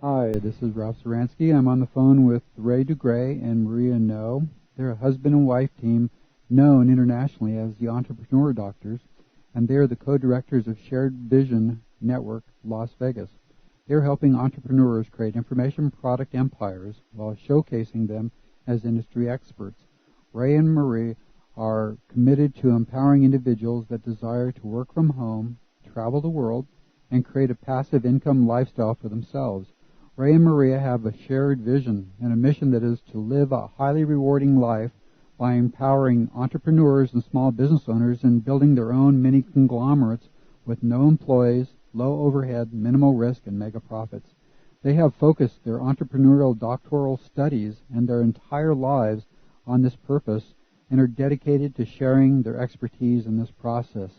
Hi, this is Ralph Zuranski. I'm on the phone with Ray DuGray and Maria No. They're a husband and wife team known internationally as the Entrepreneur Doctors, and they are the co-directors of Shared Vision Network Las Vegas. They're helping entrepreneurs create information product empires while showcasing them as industry experts. Ray and Marie are committed to empowering individuals that desire to work from home, travel the world, and create a passive income lifestyle for themselves. Ray and Maria have a shared vision and a mission that is to live a highly rewarding life by empowering entrepreneurs and small business owners in building their own mini conglomerates with no employees, low overhead, minimal risk, and mega profits. They have focused their entrepreneurial doctoral studies and their entire lives on this purpose and are dedicated to sharing their expertise in this process.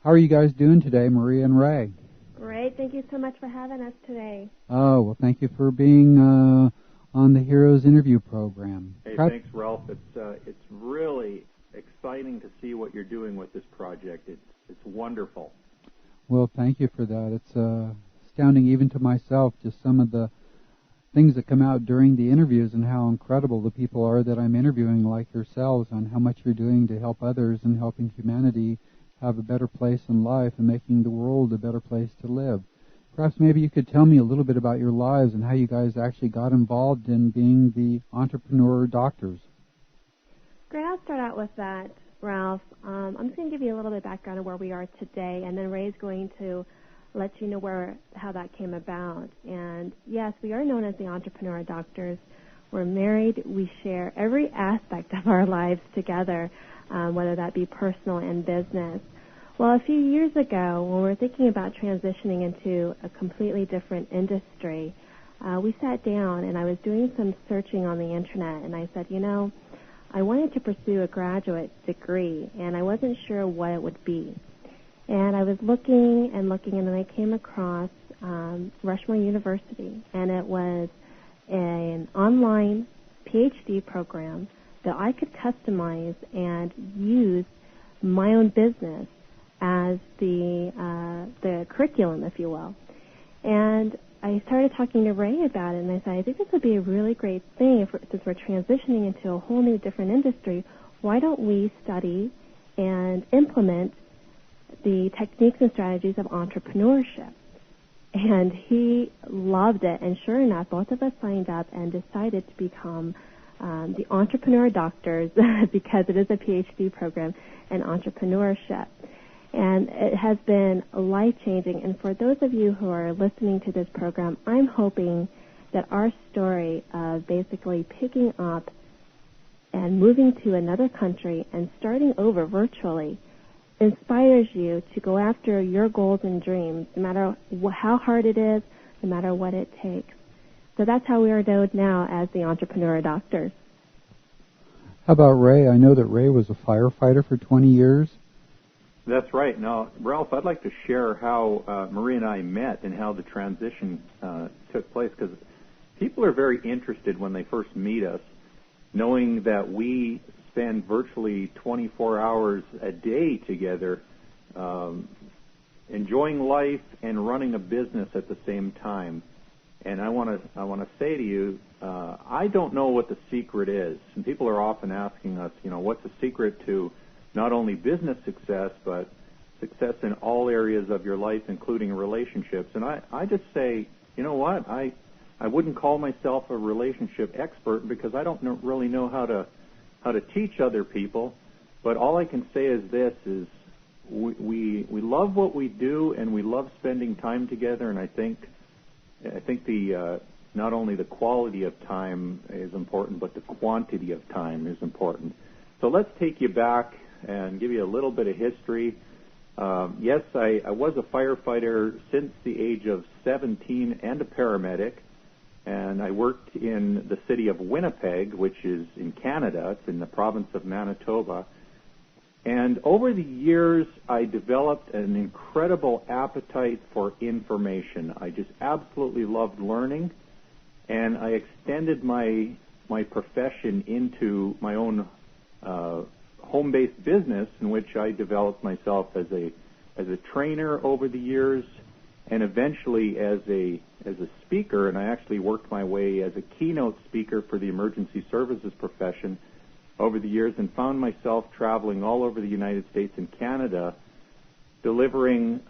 How are you guys doing today, Maria and Ray? Great. Thank you so much for having us today. Oh, well, thank you for being on the Heroes interview program. Hey, thanks, Ralph. It's really exciting to see what you're doing with this project. It's wonderful. Well, thank you for that. It's astounding even to myself, just some of the things that come out during the interviews and how incredible the people are that I'm interviewing, like yourselves, on how much you're doing to help others and helping humanity have a better place in life and making the world a better place to live. Perhaps maybe you could tell me a little bit about your lives and how you guys actually got involved in being the Entrepreneur Doctors. Great. I'll start out with that, Ralph. I'm just going to give you a little bit of background of where we are today, and then Ray's going to let you know how that came about. And yes, we are known as the Entrepreneur Doctors. We're married. We share every aspect of our lives together, whether that be personal and business. Well, a few years ago, when we were thinking about transitioning into a completely different industry, we sat down and I was doing some searching on the internet, and I said, I wanted to pursue a graduate degree, and I wasn't sure what it would be. And I was looking, and then I came across Rushmore University, and it was an online PhD program that I could customize and use my own business as the curriculum, if you will. And I started talking to Ray about it, and I said, I think this would be a really great thing since we're transitioning into a whole new different industry. Why don't we study and implement the techniques and strategies of entrepreneurship? And he loved it, and sure enough, both of us signed up and decided to become the Entrepreneur Doctors because it is a PhD program in entrepreneurship. And it has been life-changing. And for those of you who are listening to this program, I'm hoping that our story of basically picking up and moving to another country and starting over virtually inspires you to go after your goals and dreams, no matter how hard it is, no matter what it takes. So that's how we are known now as the Entrepreneur Doctors. How about Ray? I know that Ray was a firefighter for 20 years. That's right. Now, Ralph, I'd like to share how Marie and I met and how the transition took place, because people are very interested when they first meet us, knowing that we spend virtually 24 hours a day together, enjoying life and running a business at the same time. And I want to say to you, I don't know what the secret is. And people are often asking us, what's the secret to not only business success, but success in all areas of your life, including relationships. And I just say, you know what? I wouldn't call myself a relationship expert because I don't really know how to teach other people. But all I can say is this: is we love what we do, and we love spending time together. And I think the not only the quality of time is important, but the quantity of time is important. So let's take you back and give you a little bit of history. Yes, I was a firefighter since the age of 17 and a paramedic, and I worked in the city of Winnipeg, which is in Canada. It's in the province of Manitoba. And over the years, I developed an incredible appetite for information. I just absolutely loved learning, and I extended my profession into my own home-based business, in which I developed myself as a trainer over the years, and eventually as a speaker, and I actually worked my way as a keynote speaker for the emergency services profession over the years, and found myself traveling all over the United States and Canada, delivering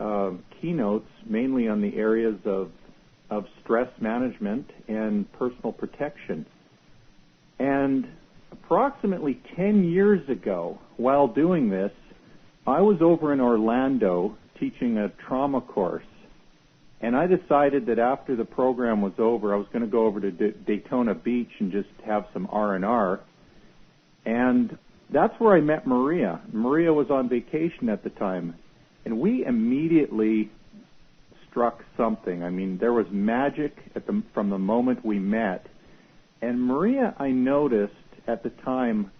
keynotes mainly on the areas of stress management and personal protection. And approximately 10 years ago, while doing this, I was over in Orlando teaching a trauma course. And I decided that after the program was over, I was going to go over to Daytona Beach and just have some R&R. And that's where I met Maria. Maria was on vacation at the time. And we immediately struck something. I mean, there was magic from the moment we met. And Maria, I noticed at the time,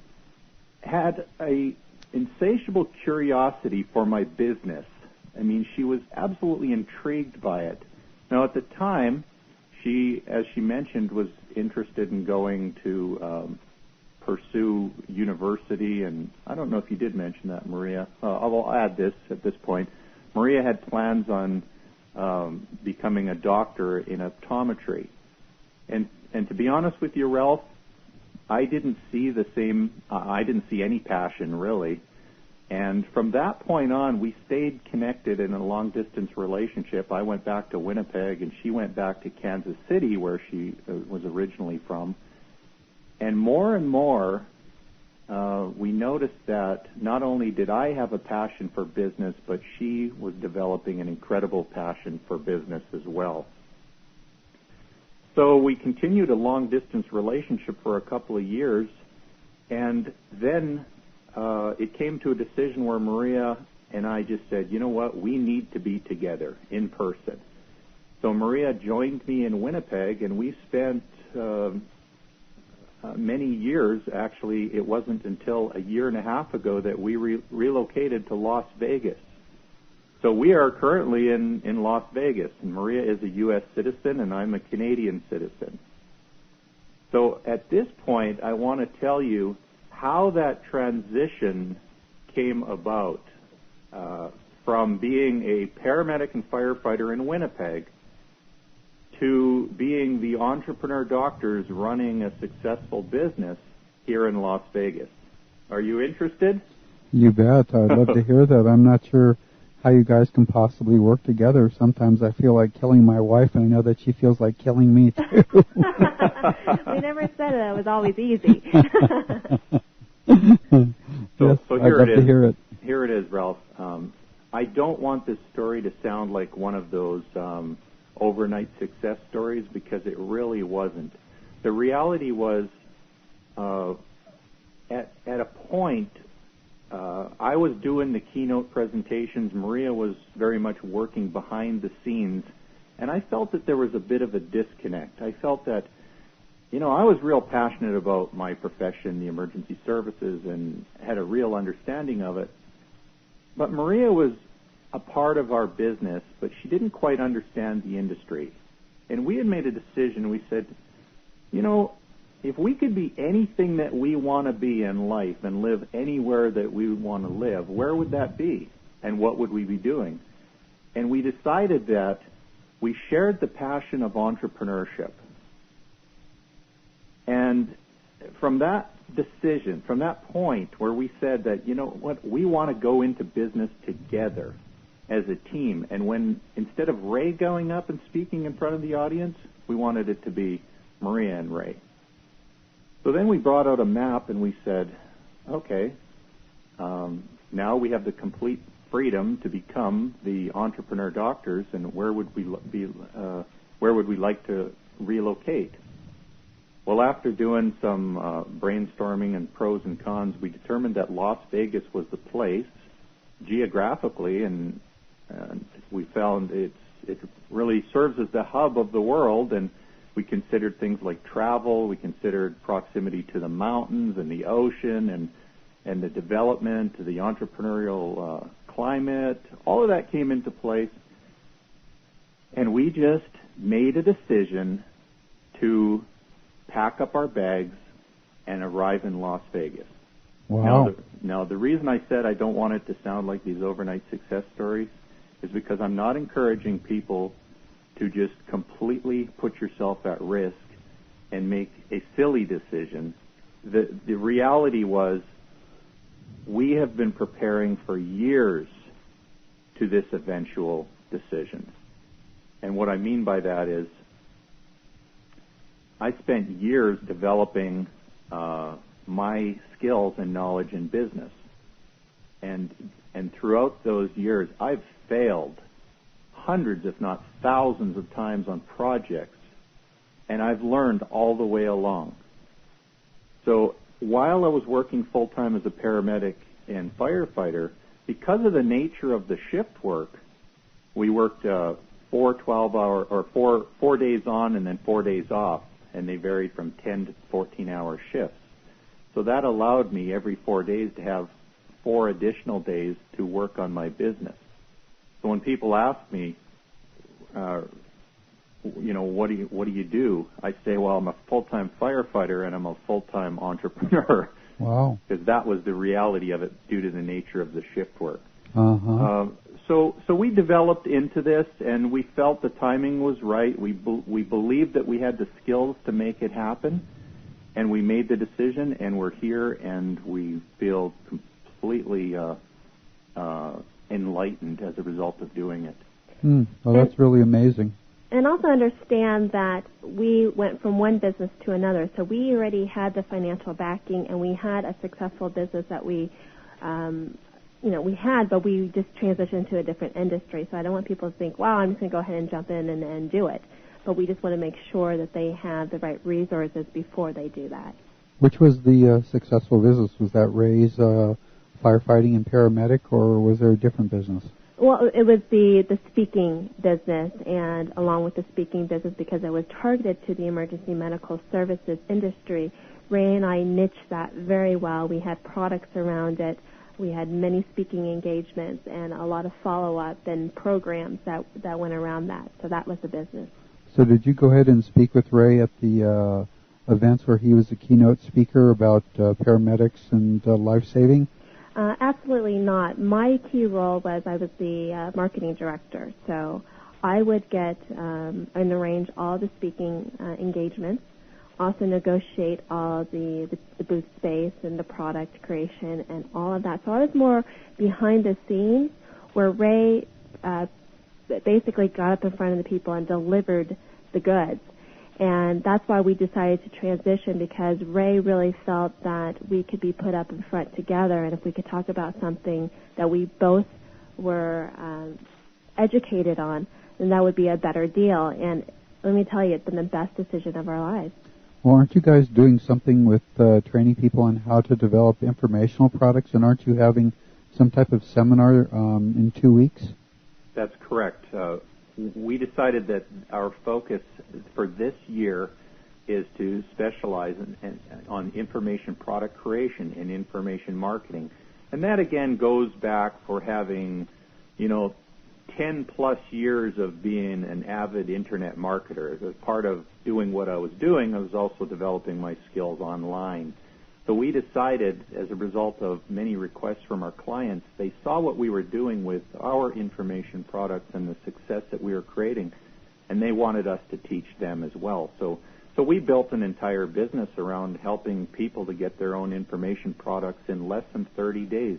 had a insatiable curiosity for my business. I mean, she was absolutely intrigued by it. Now, at the time, she, as she mentioned, was interested in going to pursue university, and I don't know if you did mention that, Maria. I'll add this at this point. Maria had plans on becoming a doctor in optometry. And to be honest with you, Ralph, I didn't see any passion, really. And from that point on, we stayed connected in a long-distance relationship. I went back to Winnipeg, and she went back to Kansas City, where she was originally from. And more, we noticed that not only did I have a passion for business, but she was developing an incredible passion for business as well. So we continued a long-distance relationship for a couple of years, and then it came to a decision where Maria and I just said, you know what, we need to be together in person. So Maria joined me in Winnipeg, and we spent many years. Actually, it wasn't until a year and a half ago that we relocated to Las Vegas. So we are currently in Las Vegas, and Maria is a U.S. citizen, and I'm a Canadian citizen. So at this point, I want to tell you how that transition came about from being a paramedic and firefighter in Winnipeg to being the entrepreneur doctors running a successful business here in Las Vegas. Are you interested? You bet. I'd love to hear that. I'm not sure how you guys can possibly work together. Sometimes I feel like killing my wife, and I know that she feels like killing me, too. We never said it was always easy. So here I'd love to hear it. Here it is, Ralph. I don't want this story to sound like one of those overnight success stories, because it really wasn't. The reality was, at a point, I was doing the keynote presentations. Maria was very much working behind the scenes, and I felt that there was a bit of a disconnect. I felt that, I was real passionate about my profession, the emergency services, and had a real understanding of it. But Maria was a part of our business, but she didn't quite understand the industry. And we had made a decision. We said, if we could be anything that we want to be in life and live anywhere that we want to live, where would that be? And what would we be doing? And we decided that we shared the passion of entrepreneurship. And from that decision, from that point where we said that, we want to go into business together as a team. And when, instead of Ray going up and speaking in front of the audience, we wanted it to be Maria and Ray. So then we brought out a map and we said, okay, now we have the complete freedom to become the entrepreneur doctors, and where would we like to relocate? Well, after doing some brainstorming and pros and cons, we determined that Las Vegas was the place geographically, and we found it really serves as the hub of the world, and we considered things like travel, we considered proximity to the mountains and the ocean and the development, the entrepreneurial climate. All of that came into place, and we just made a decision to pack up our bags and arrive in Las Vegas. Wow. Now, the reason I said I don't want it to sound like these overnight success stories is because I'm not encouraging people to just completely put yourself at risk and make a silly decision. The reality was we have been preparing for years to this eventual decision. And what I mean by that is I spent years developing my skills and knowledge in business. And throughout those years, I've failed hundreds, if not thousands of times on projects, and I've learned all the way along. So while I was working full-time as a paramedic and firefighter, because of the nature of the shift work, we worked 4 12-hour or 4 days on and then 4 days off, and they varied from 10 to 14-hour shifts. So that allowed me every 4 days to have 4 additional days to work on my business. So when people ask me, what do you do? I say, well, I'm a full-time firefighter and I'm a full-time entrepreneur. Wow. Because that was the reality of it due to the nature of the shift work. Uh-huh. So we developed into this, and we felt the timing was right. We believed that we had the skills to make it happen, and we made the decision, and we're here, and we feel completely enlightened as a result of doing it. Well, that's really amazing. And also understand that we went from one business to another. So we already had the financial backing, and we had a successful business that we had, but we just transitioned to a different industry. So I don't want people to think, wow, I'm just going to go ahead and jump in and do it. But we just want to make sure that they have the right resources before they do that. Which was the successful business? Was that Ray's firefighting and paramedic, or was there a different business? Well, it was the speaking business, and along with the speaking business, because it was targeted to the emergency medical services industry, Ray and I niched that very well. We had products around it. We had many speaking engagements and a lot of follow-up and programs that went around that. So that was the business. So did you go ahead and speak with Ray at the events where he was a keynote speaker about paramedics and life-saving? Absolutely not. My key role was I was the marketing director. So I would get and arrange all the speaking engagements, also negotiate all the booth space and the product creation and all of that. So I was more behind the scenes, where Ray basically got up in front of the people and delivered the goods. And that's why we decided to transition, because Ray really felt that we could be put up in front together, and if we could talk about something that we both were educated on, then that would be a better deal. And let me tell you, it's been the best decision of our lives. Well, aren't you guys doing something with training people on how to develop informational products, and aren't you having some type of seminar in 2 weeks? That's correct. We decided that our focus for this year is to specialize on information product creation and information marketing. And that, again, goes back for having, 10-plus years of being an avid Internet marketer. As part of doing what I was doing, I was also developing my skills online. So we decided, as a result of many requests from our clients, they saw what we were doing with our information products and the success that we were creating, and they wanted us to teach them as well. So we built an entire business around helping people to get their own information products in less than 30 days.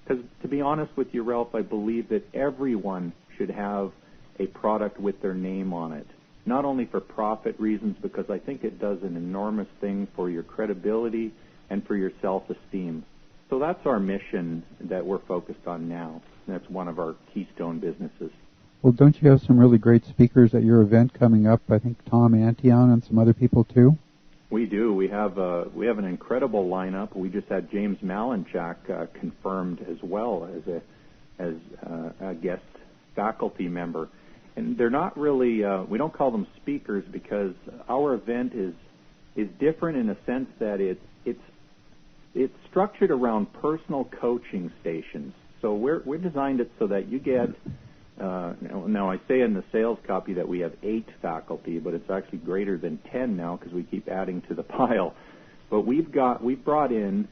Because, to be honest with you, Ralph, I believe that everyone should have a product with their name on it, not only for profit reasons, because I think it does an enormous thing for your credibility and for your self-esteem. So that's our mission that we're focused on now. That's one of our keystone businesses. Well, don't you have some really great speakers at your event coming up? I think Tom Antion and some other people too. We do. We have an incredible lineup. We just had James Malinchak confirmed as well as a guest faculty member. And they're not really. We don't call them speakers because our event is different in a sense that it's structured around personal coaching stations. So we're designed it so that you get. Now I say in the sales copy that we have 8 faculty, but it's actually greater than 10 now because we keep adding to the pile. But we've brought in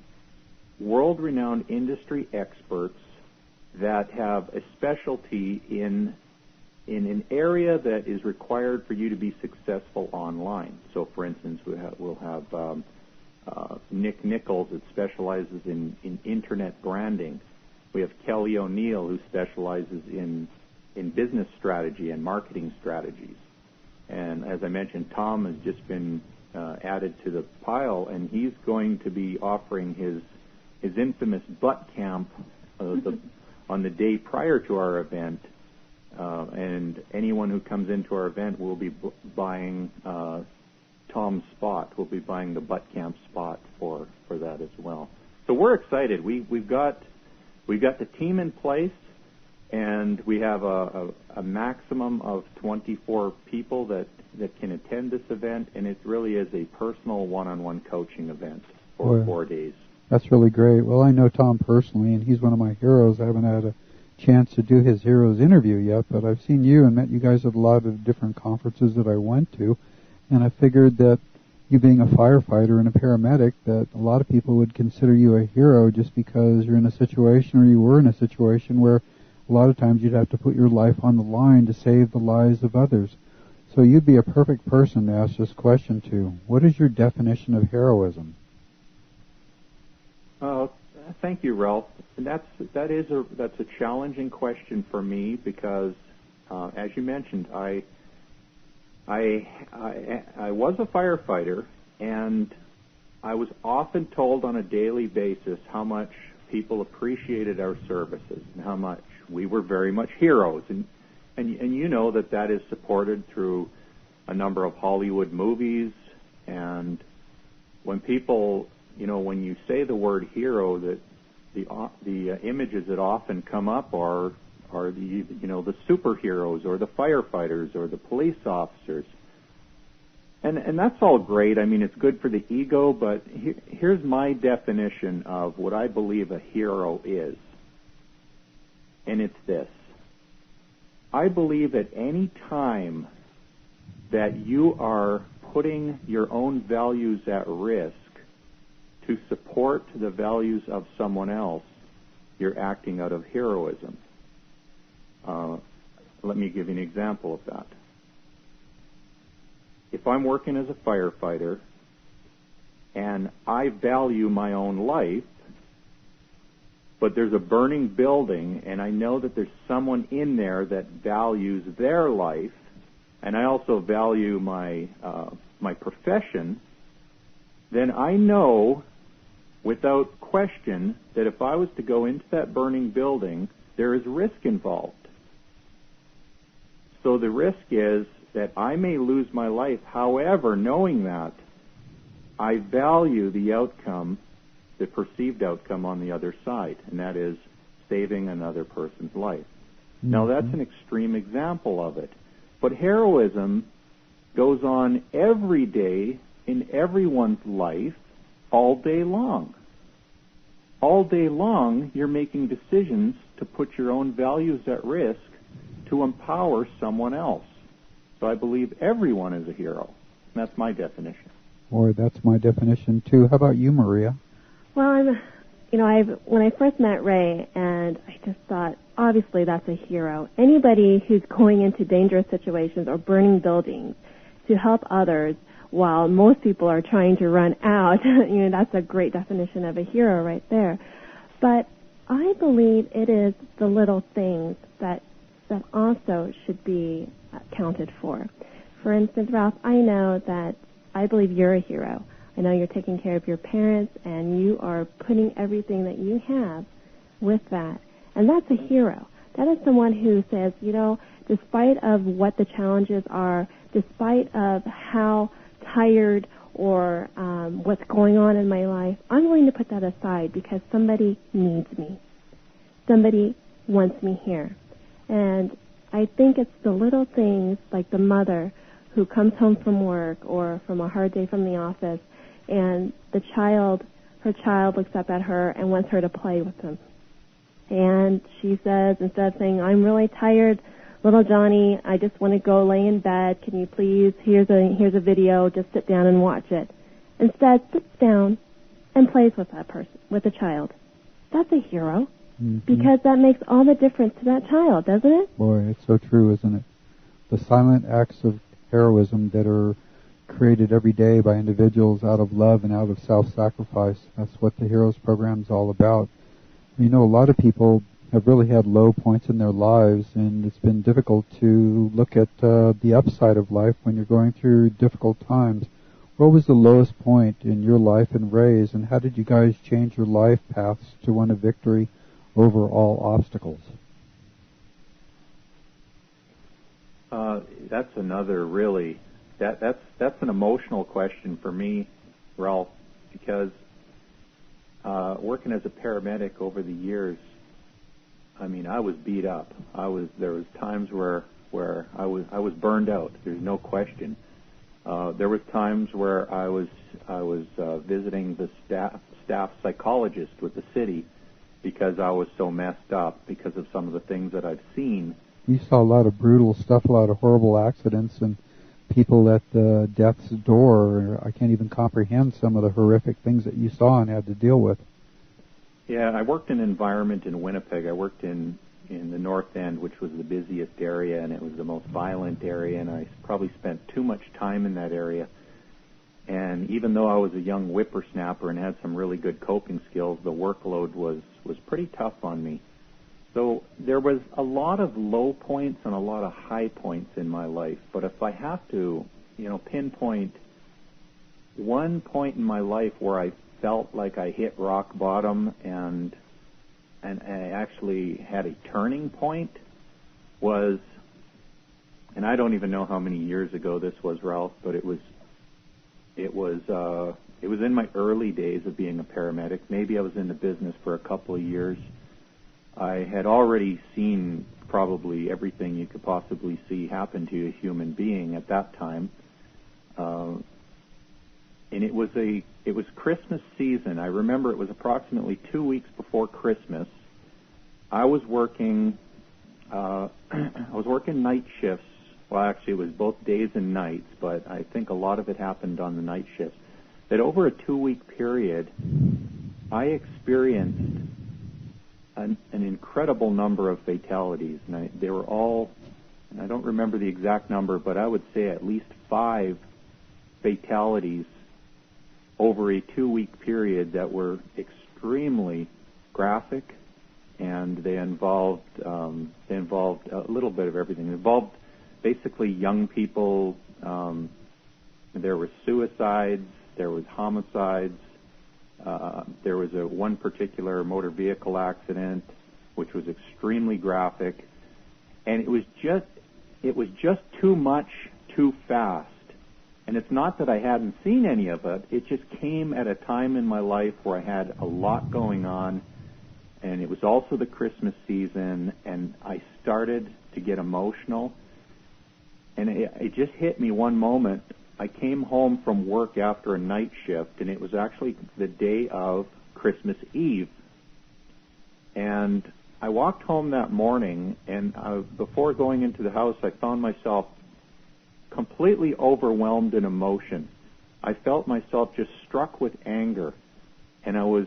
world-renowned industry experts that have a specialty in an area that is required for you to be successful online. So, for instance, we'll have Nick Nichols that specializes in internet branding. We have Kelly O'Neill who specializes in business strategy and marketing strategies. And as I mentioned, Tom has just been added to the pile, and he's going to be offering his infamous butt camp on the day prior to our event. And anyone who comes into our event will be buying Tom's spot. We'll be buying the butt camp spot for that as well. So we're excited. We've got the team in place, and we have a maximum of 24 people that can attend this event, and it really is a personal one-on-one coaching event for 4 days. That's really great. Well, I know Tom personally, and he's one of my heroes. I haven't had a chance to do his heroes interview yet, but I've seen you and met you guys at a lot of different conferences that I went to, and I figured that you being a firefighter and a paramedic, that a lot of people would consider you a hero just because you're in a situation, or you were in a situation where a lot of times you'd have to put your life on the line to save the lives of others. So you'd be a perfect person to ask this question to. What is your definition of heroism? Thank you, Ralph. And that's a challenging question for me because, as you mentioned, I was a firefighter, and I was often told on a daily basis how much people appreciated our services and how much we were very much heroes. And you know that is supported through a number of Hollywood movies. And when people, when you say the word hero, that the images that often come up are the superheroes or the firefighters or the police officers. And that's all great. I mean, it's good for the ego, but here's my definition of what I believe a hero is. And it's this. I believe at any time that you are putting your own values at risk to support the values of someone else, you're acting out of heroism. Let me give you an example of that. If I'm working as a firefighter and I value my own life, but there's a burning building and I know that there's someone in there that values their life, and I also value my profession, then I know without question that if I was to go into that burning building, there is risk involved. So the risk is that I may lose my life. However, knowing that, I value the outcome, the perceived outcome on the other side, and that is saving another person's life. Mm-hmm. Now, that's an extreme example of it. But heroism goes on every day in everyone's life, all day long. All day long, you're making decisions to put your own values at risk to empower someone else. So I believe everyone is a hero. That's my definition. Boy, that's my definition too. How about you, Maria? Well, when I first met Ray, and I just thought, obviously that's a hero. Anybody who's going into dangerous situations or burning buildings to help others while most people are trying to run out, that's a great definition of a hero right there. But I believe it is the little things that also should be accounted for. For instance, Ralph, I know that I believe you're a hero. I know you're taking care of your parents, and you are putting everything that you have with that. And that's a hero. That is someone who says, despite of what the challenges are, despite of how tired or what's going on in my life, I'm going to put that aside because somebody needs me. Somebody wants me here. And I think it's the little things like the mother who comes home from work or from a hard day from the office, and her child looks up at her and wants her to play with him. And she says, instead of saying, I'm really tired, little Johnny, I just want to go lay in bed. Can you please, here's a video, just sit down and watch it. Instead, sits down and plays with that person, with the child. That's a hero. because that makes all the difference to that child, doesn't it? Boy, it's so true, isn't it? The silent acts of heroism that are created every day by individuals out of love and out of self-sacrifice. That's what the Heroes program is all about. You know, a lot of people have really had low points in their lives, and it's been difficult to look at the upside of life when you're going through difficult times. What was the lowest point in your life and Ray's, and how did you guys change your life paths to one of victory over all obstacles? That's another really, that's an emotional question for me, Ralph, because working as a paramedic over the years, I mean, I was beat up. There was times where I was burned out. There's no question. There was times where I was visiting the staff psychologist with the city because I was so messed up because of some of the things that I've seen. You saw a lot of brutal stuff, a lot of horrible accidents, and people at death's door. I can't even comprehend some of the horrific things that you saw and had to deal with. Yeah, I worked in an environment in Winnipeg. I worked in the North End, which was the busiest area, and it was the most violent area, and I probably spent too much time in that area. And even though I was a young whippersnapper and had some really good coping skills, the workload was pretty tough on me. So there was a lot of low points and a lot of high points in my life. But if I have to, pinpoint one point in my life where I felt like I hit rock bottom and I actually had a turning point was, and I don't even know how many years ago this was, Ralph, but it was in my early days of being a paramedic. Maybe I was in the business for a couple of years. I had already seen probably everything you could possibly see happen to a human being at that time. And it was Christmas season. I remember it was approximately 2 weeks before Christmas. I was working night shifts. Well, actually, it was both days and nights, but I think a lot of it happened on the night shifts. That over a 2-week period, I experienced an incredible number of fatalities. And they were all, and I don't remember the exact number, but I would say at least 5 fatalities over a 2-week period that were extremely graphic, and they involved a little bit of everything. It involved basically young people. There were suicides. There was homicides. There was one particular motor vehicle accident, which was extremely graphic, and it was just too much, too fast. And it's not that I hadn't seen any of it. It just came at a time in my life where I had a lot going on, and it was also the Christmas season, and I started to get emotional. And it just hit me one moment. I came home from work after a night shift, and it was actually the day of Christmas Eve. And I walked home that morning, and before going into the house, I found myself completely overwhelmed in emotion. I felt myself just struck with anger, and I was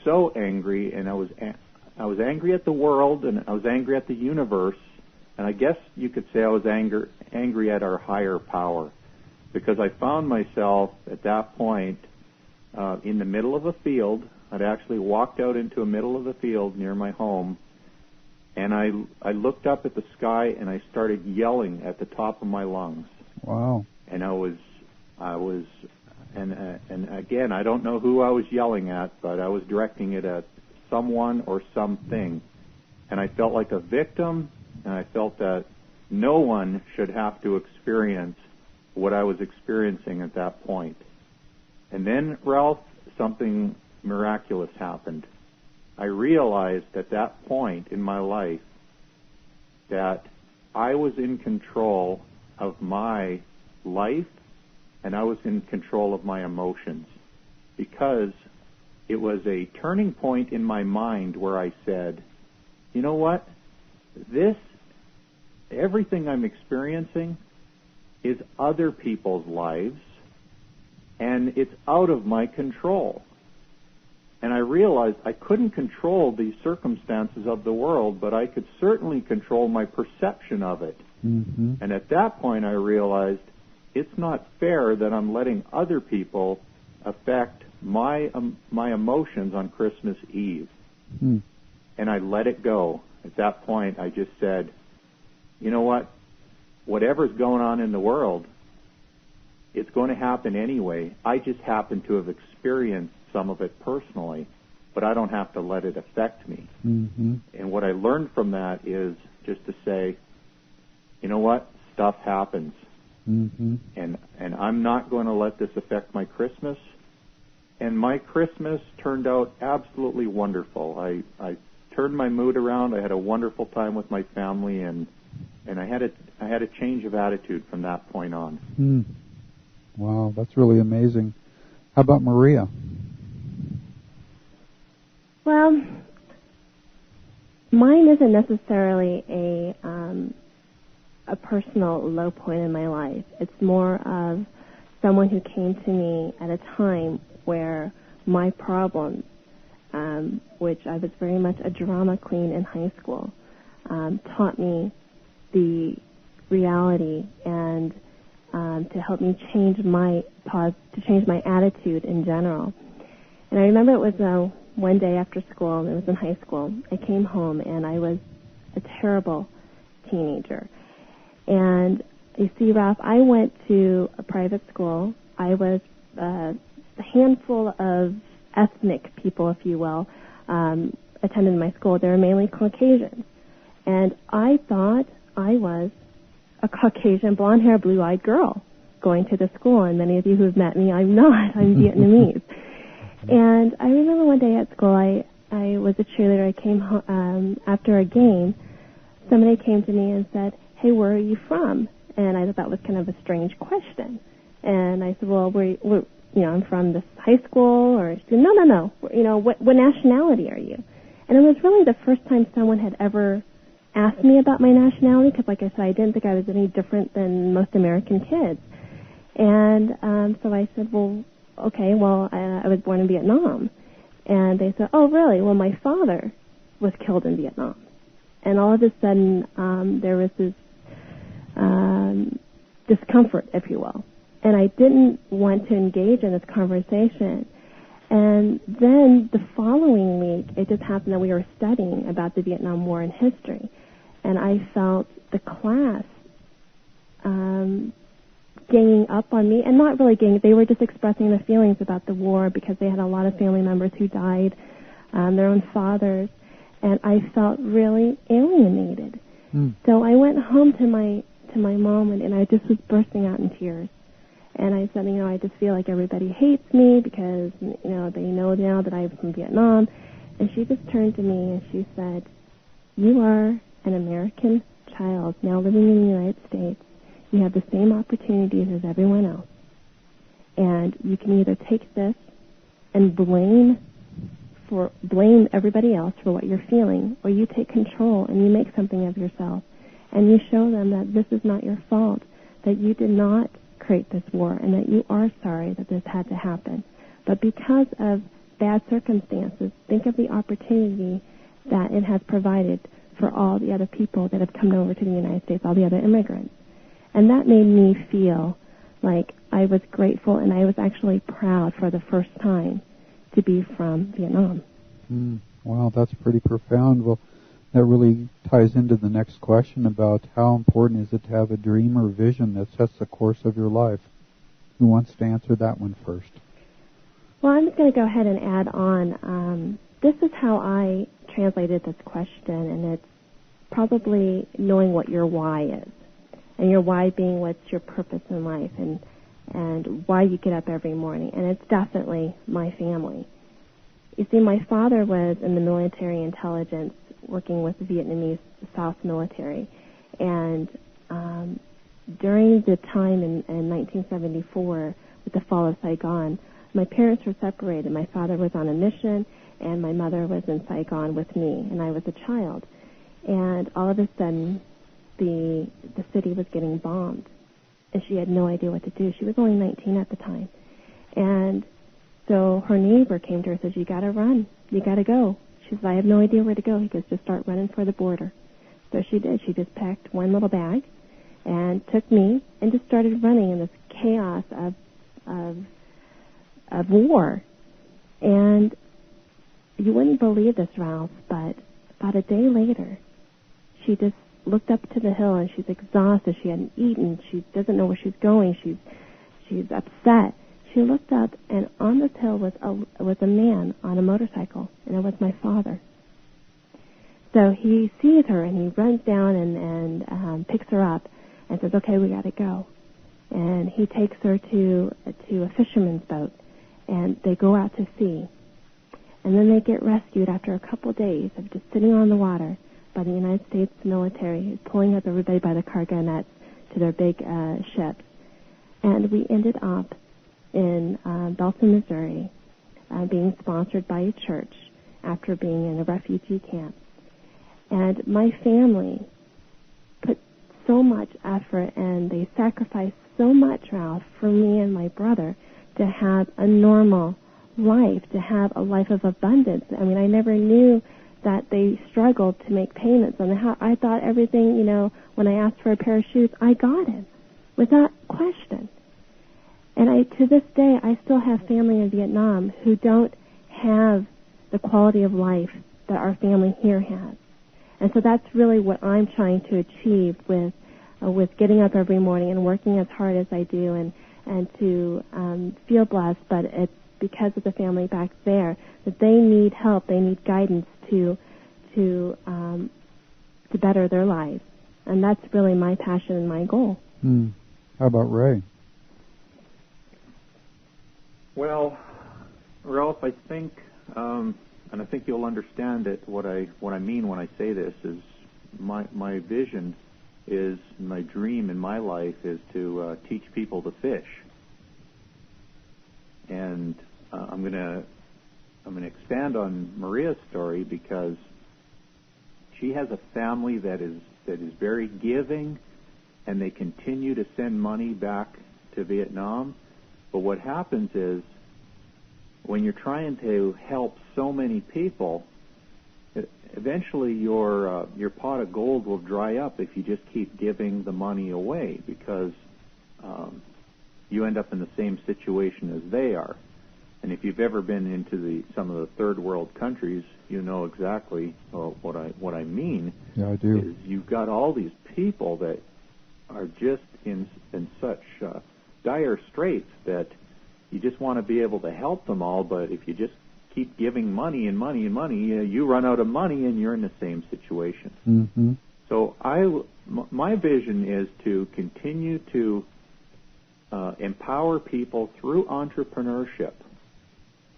so angry, and I was angry at the world, and I was angry at the universe, and I guess you could say I was angry at our higher power, because I found myself at that point in the middle of a field. I'd actually walked out into the middle of the field near my home, and I looked up at the sky, and I started yelling at the top of my lungs. Wow. And and again, I don't know who I was yelling at, but I was directing it at someone or something. And I felt like a victim, and I felt that no one should have to experience what I was experiencing at that point. And then, Ralph, something miraculous happened. I realized at that point in my life that I was in control of my life, and I was in control of my emotions, because it was a turning point in my mind where I said, you know what, everything I'm experiencing is other people's lives, and it's out of my control. And I realized I couldn't control the circumstances of the world, but I could certainly control my perception of it. Mm-hmm. And at that point I realized it's not fair that I'm letting other people affect my emotions on Christmas Eve. Mm. And I let it go. At that point I just said, you know what? Whatever's going on in the world, it's going to happen anyway. I just happen to have experienced some of it personally, but I don't have to let it affect me. Mm-hmm. And what I learned from that is just to say, you know what? Stuff happens. Mm-hmm. And I'm not going to let this affect my Christmas. And my Christmas turned out absolutely wonderful. I turned my mood around. I had a wonderful time with my family, and I had a change of attitude from that point on. Mm. Wow, that's really amazing. How about Maria? Well, mine isn't necessarily a personal low point in my life. It's more of someone who came to me at a time where my problems, which I was very much a drama queen in high school, taught me the reality and to help me change my attitude in general. And I remember it was one day after school, and it was in high school. I came home and I was a terrible teenager. And you see, Ralph, I went to a private school. I was a handful of ethnic people, if you will, attended my school. They were mainly Caucasians. And I thought I was a Caucasian, blonde-haired, blue-eyed girl going to the school. And many of you who have met me, I'm not. I'm Vietnamese. And I remember one day at school, I was a cheerleader. I came home after a game. Somebody came to me and said, "Hey, where are you from?" And I thought that was kind of a strange question. And I said, "Well, I'm from this high school." Or she said, "No. What nationality are you?" And it was really the first time someone had ever asked me about my nationality, because, like I said, I didn't think I was any different than most American kids. And so I said, "Well, okay, I was born in Vietnam." And they said, "Oh, really? Well, my father was killed in Vietnam." And all of a sudden, there was this discomfort, if you will. And I didn't want to engage in this conversation. And then the following week, it just happened that we were studying about the Vietnam War in history. And I felt the class ganging up on me, and not really ganging. They were just expressing their feelings about the war because they had a lot of family members who died, their own fathers, and I felt really alienated. Mm. So I went home to my mom, and I just was bursting out in tears. And I said, I just feel like everybody hates me because, they know now that I'm from Vietnam. And she just turned to me and she said, "You are an American child now living in the United States. You have the same opportunities as everyone else. And you can either take this and blame everybody else for what you're feeling, or you take control and you make something of yourself. And you show them that this is not your fault, that you did not create this war, and that you are sorry that this had to happen. But because of bad circumstances, think of the opportunity that it has provided for all the other people that have come over to the United States, all the other immigrants." And that made me feel like I was grateful, and I was actually proud for the first time to be from Vietnam. Wow, that's pretty profound. Well, that really ties into the next question about how important is it to have a dream or vision that sets the course of your life. Who wants to answer that one first? Well, I'm just going to go ahead and add on. This is how I translated this question, and it's probably knowing what your why is. And your why being what's your purpose in life, and why you get up every morning. And it's definitely my family. You see, my father was in the military intelligence, working with the Vietnamese South military. And during the time in 1974, with the fall of Saigon, my parents were separated. My father was on a mission, and my mother was in Saigon with me, and I was a child. And all of a sudden, the city was getting bombed, and she had no idea what to do. She was only 19 at the time. And So her neighbor came to her and says, "You got to run. You got to go." She says, "I have no idea where to go." He goes, "Just start running for the border." So she did. She just packed one little bag and took me and just started running in this chaos of war. And you wouldn't believe this, Ralph, but about a day later, she just looked up to the hill and she's exhausted. She hadn't eaten. She doesn't know where she's going. She's upset. She looked up, and on this hill was a man on a motorcycle, and it was my father. So he sees her, and he runs down and picks her up and says, "Okay, we got to go." And he takes her to a fisherman's boat, and they go out to sea. And then they get rescued after a couple days of just sitting on the water by the United States military, pulling up everybody by the cargo nets to their big ships. And we ended up in Belton, Missouri, being sponsored by a church after being in a refugee camp. And my family put so much effort, and they sacrificed so much, Ralph, for me and my brother to have a normal life, to have a life of abundance. I mean, I never knew that they struggled to make payments on the house. I thought everything, when I asked for a pair of shoes, I got it without question. And to this day, I still have family in Vietnam who don't have the quality of life that our family here has. And so that's really what I'm trying to achieve with getting up every morning and working as hard as I do, and to feel blessed. But it's because of the family back there that they need help, they need guidance to better their lives, and that's really my passion and my goal. How about Ray? Well, Ralph, I think, and I think you'll understand it. What I mean when I say this is my vision is, my dream in my life is to teach people to fish. And I'm gonna expand on Maria's story, because she has a family that is very giving, and they continue to send money back to Vietnam. But what happens is, when you're trying to help so many people, eventually your pot of gold will dry up if you just keep giving the money away, because you end up in the same situation as they are. And if you've ever been into some of the third world countries, you know exactly what I mean. Yeah, I do. Is you've got all these people that are just in such dire straits that you just want to be able to help them all, but if you just keep giving money and money and money, you run out of money and you're in the same situation. Mm-hmm. So my vision is to continue to empower people through entrepreneurship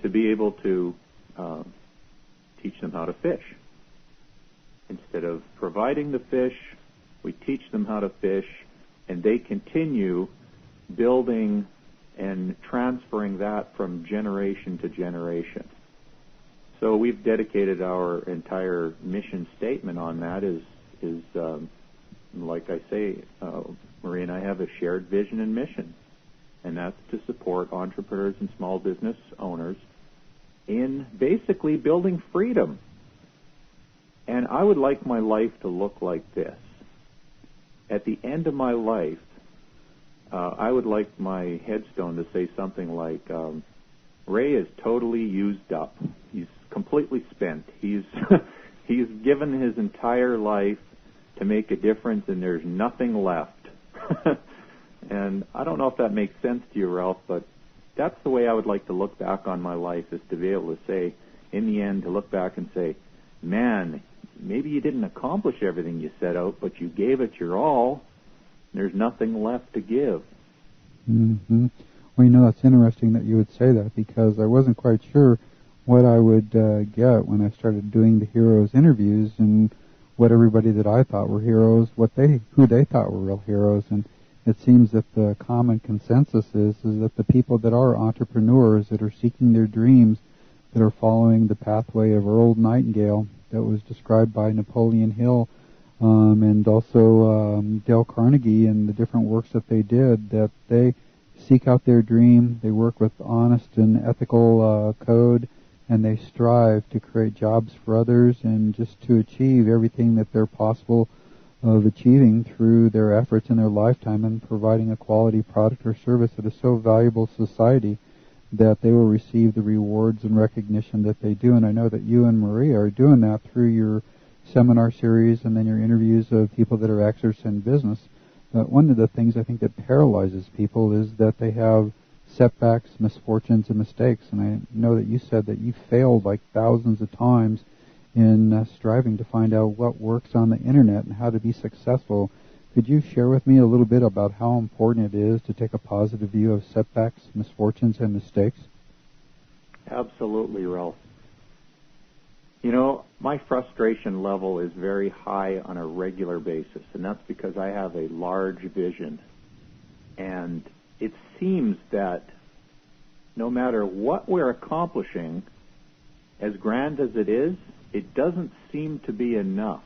to be able to teach them how to fish. Instead of providing the fish, we teach them how to fish, and they continue building and transferring that from generation to generation. So we've dedicated our entire mission statement on that. Is like I say, Maria and I have a shared vision and mission, and that's to support entrepreneurs and small business owners in basically building freedom. And I would like my life to look like this. At the end of my life, I would like my headstone to say something like, Ray is totally used up. He's completely spent. He's given his entire life to make a difference, and there's nothing left. And I don't know if that makes sense to you, Ralph, but that's the way I would like to look back on my life, is to be able to say, in the end, to look back and say, man, maybe you didn't accomplish everything you set out, but you gave it your all. There's nothing left to give. Mm-hmm. Well, that's interesting that you would say that, because I wasn't quite sure what I would get when I started doing the heroes interviews, and what everybody that I thought were heroes, who they thought were real heroes. And it seems that the common consensus is that the people that are entrepreneurs, that are seeking their dreams, that are following the pathway of Earl Nightingale that was described by Napoleon Hill, and also Dale Carnegie, and the different works that they did, that they seek out their dream, they work with honest and ethical code, and they strive to create jobs for others and just to achieve everything that they're possible of achieving through their efforts in their lifetime and providing a quality product or service that is so valuable to society that they will receive the rewards and recognition that they do. And I know that you and Maria are doing that through your seminar series and then your interviews of people that are experts in business. But one of the things I think that paralyzes people is that they have setbacks, misfortunes, and mistakes. And I know that you said that you failed like thousands of times in striving to find out what works on the internet and how to be successful. Could you share with me a little bit about how important it is to take a positive view of setbacks, misfortunes, and mistakes? Absolutely, Ralph. You know, my frustration level is very high on a regular basis, and that's because I have a large vision. And it seems that no matter what we're accomplishing, as grand as it is, it doesn't seem to be enough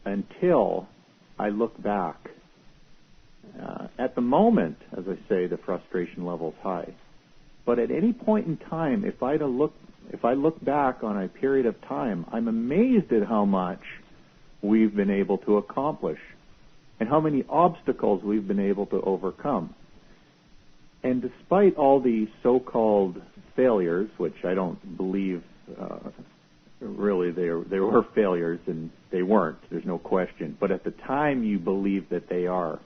until I look back. At the moment, as I say, the frustration level is high. But at any point in time, if I look back on a period of time, I'm amazed at how much we've been able to accomplish and how many obstacles we've been able to overcome. And despite all the so-called failures, which I don't believe really they were failures, and they weren't, there's no question, but at the time you believe that they are.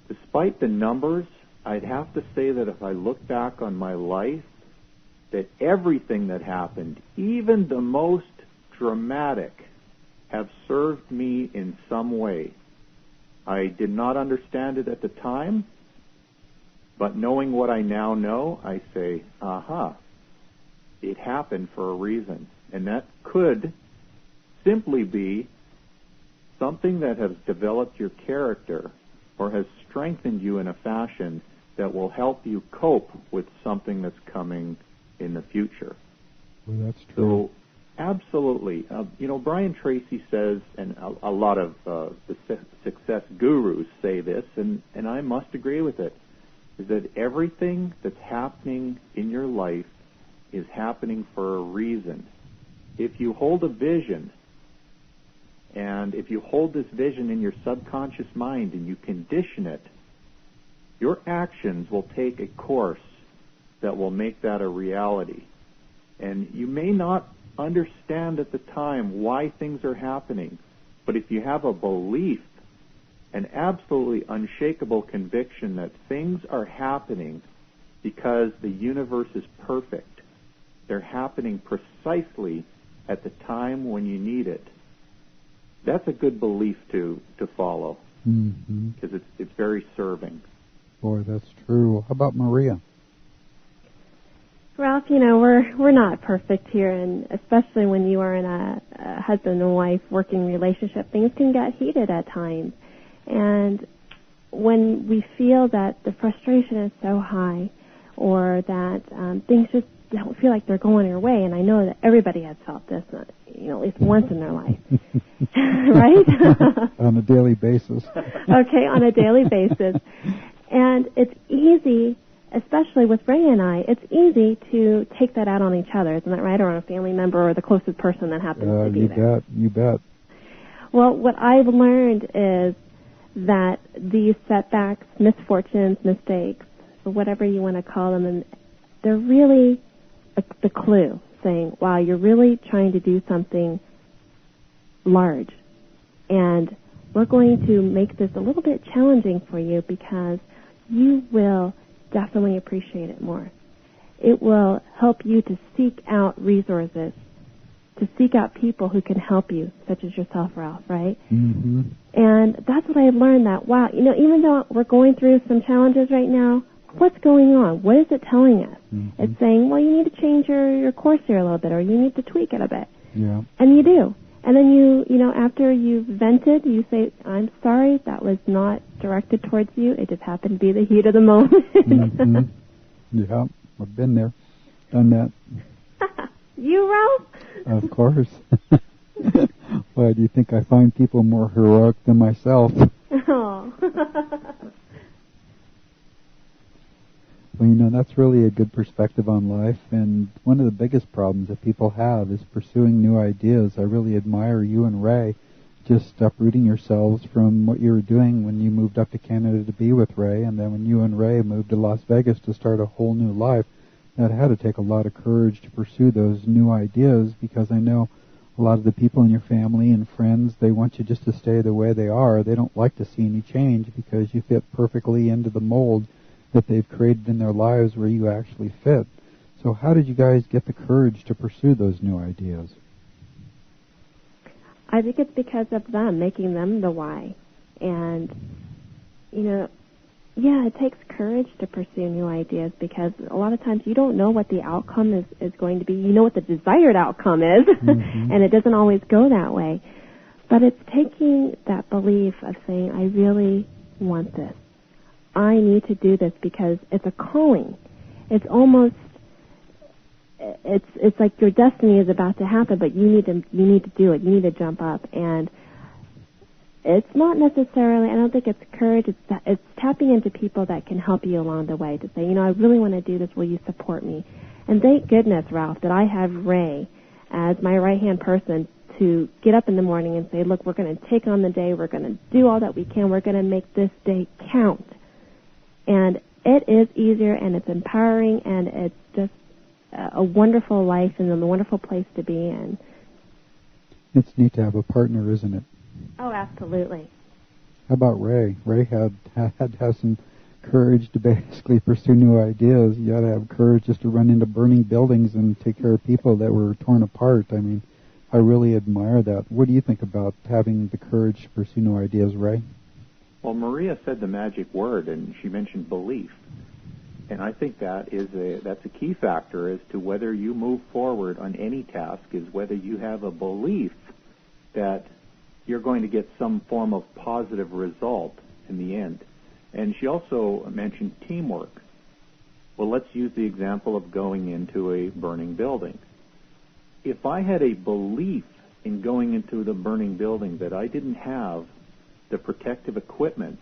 Despite the numbers, I'd have to say that if I look back on my life, that everything that happened, even the most dramatic, have served me in some way. I did not understand it at the time, but knowing what I now know, I say, aha, it happened for a reason. And that could simply be something that has developed your character or has strengthened you in a fashion that will help you cope with something that's coming in the future. Well, that's true. So, absolutely. Brian Tracy says, and a lot of the success gurus say this, and I must agree with it, is that everything that's happening in your life is happening for a reason. If you hold a vision, and if you hold this vision in your subconscious mind and you condition it, your actions will take a course that will make that a reality. And you may not understand at the time why things are happening, but if you have a belief, an absolutely unshakable conviction that things are happening because the universe is perfect, they're happening precisely at the time when you need it, that's a good belief to follow, because it's very serving. Boy, that's true. How about Maria? Ralph, we're not perfect here, and especially when you are in a husband and wife working relationship, things can get heated at times. And when we feel that the frustration is so high, or that things just don't feel like they're going your way, and I know that everybody has felt this, at least once in their life, right? On a daily basis. Okay, on a daily basis. And it's easy, especially with Ray and I, it's easy to take that out on each other, isn't that right? Or on a family member or the closest person that happens to be there. You bet. Well, what I've learned is that these setbacks, misfortunes, mistakes, or whatever you want to call them, and they're really the clue, saying, wow, you're really trying to do something large. And we're going to make this a little bit challenging for you because you will definitely appreciate it more. It will help you to seek out resources, to seek out people who can help you, such as yourself, Ralph, right? Mm-hmm. And that's what I've learned, that, wow, even though we're going through some challenges right now, what's going on? What is it telling us? Mm-hmm. It's saying, well, you need to change your course here a little bit, or you need to tweak it a bit. Yeah. And you do. And then you after you've vented, you say, I'm sorry, that was not directed towards you. It just happened to be the heat of the moment. Mm-hmm. Yeah, I've been there, done that. You, Ralph? Of course. Why do you think I find people more heroic than myself? Oh. Well, that's really a good perspective on life, and one of the biggest problems that people have is pursuing new ideas. I really admire you and Ray just uprooting yourselves from what you were doing when you moved up to Canada to be with Ray, and then when you and Ray moved to Las Vegas to start a whole new life. That had to take a lot of courage to pursue those new ideas, because I know a lot of the people in your family and friends, they want you just to stay the way they are. They don't like to see any change because you fit perfectly into the mold that they've created in their lives where you actually fit. So how did you guys get the courage to pursue those new ideas? I think it's because of them, making them the why. And, it takes courage to pursue new ideas, because a lot of times you don't know what the outcome is going to be. You know what the desired outcome is, and it doesn't always go that way. But it's taking that belief of saying, I really want this. I need to do this because it's a calling. It's almost, it's like your destiny is about to happen, but you need to do it. You need to jump up. And it's not necessarily, I don't think it's courage, it's tapping into people that can help you along the way to say, I really want to do this, will you support me? And thank goodness, Ralph, that I have Ray as my right-hand person to get up in the morning and say, look, we're going to take on the day, we're going to do all that we can, we're going to make this day count. And it is easier, and it's empowering, and it's just a wonderful life and a wonderful place to be in. It's neat to have a partner, isn't it? Oh, absolutely. How about Ray? Ray had to have some courage to basically pursue new ideas. You got to have courage just to run into burning buildings and take care of people that were torn apart. I mean, I really admire that. What do you think about having the courage to pursue new ideas, Ray? Well, Maria said the magic word, and she mentioned belief. And I think that's a key factor as to whether you move forward on any task, is whether you have a belief that you're going to get some form of positive result in the end. And she also mentioned teamwork. Well, let's use the example of going into a burning building. If I had a belief in going into the burning building that I didn't have the protective equipment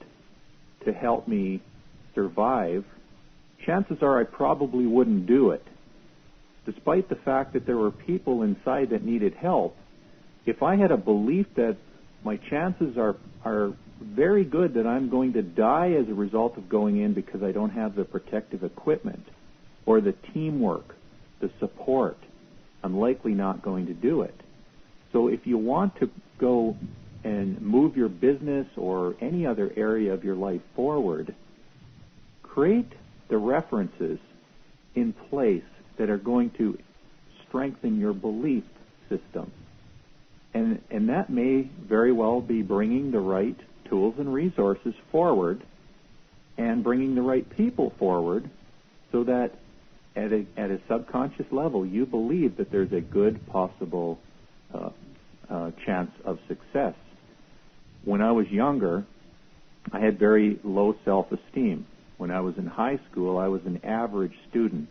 to help me survive, chances are I probably wouldn't do it. Despite the fact that there were people inside that needed help, if I had a belief that my chances are very good that I'm going to die as a result of going in because I don't have the protective equipment or the teamwork, the support, I'm likely not going to do it. So if you want to go and move your business or any other area of your life forward, create the references in place that are going to strengthen your belief system. And that may very well be bringing the right tools and resources forward and bringing the right people forward, so that at a subconscious level you believe that there's a good possible chance of success. When I was younger, I had very low self-esteem. When I was in high school, I was an average student.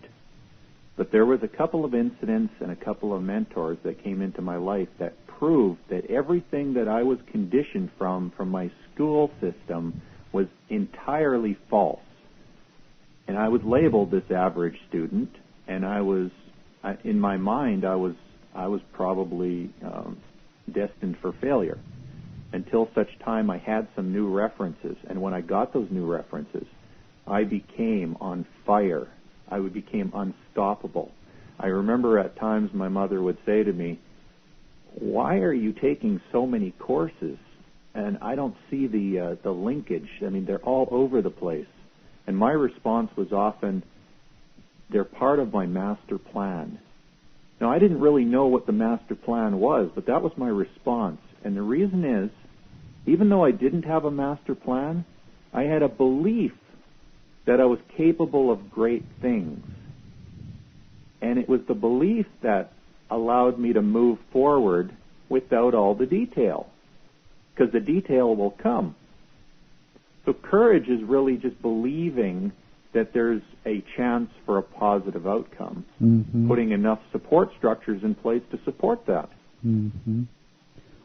But there was a couple of incidents and a couple of mentors that came into my life that proved that everything that I was conditioned from my school system was entirely false. And I was labeled this average student, and in my mind, I was probably destined for failure, until such time I had some new references. And when I got those new references, I became on fire. I became unstoppable. I remember at times my mother would say to me, "Why are you taking so many courses? And I don't see the linkage. I mean, they're all over the place." And my response was often, "They're part of my master plan." Now, I didn't really know what the master plan was, but that was my response. And the reason is, even though I didn't have a master plan, I had a belief that I was capable of great things. And it was the belief that allowed me to move forward without all the detail, because the detail will come. So courage is really just believing that there's a chance for a positive outcome, putting enough support structures in place to support that.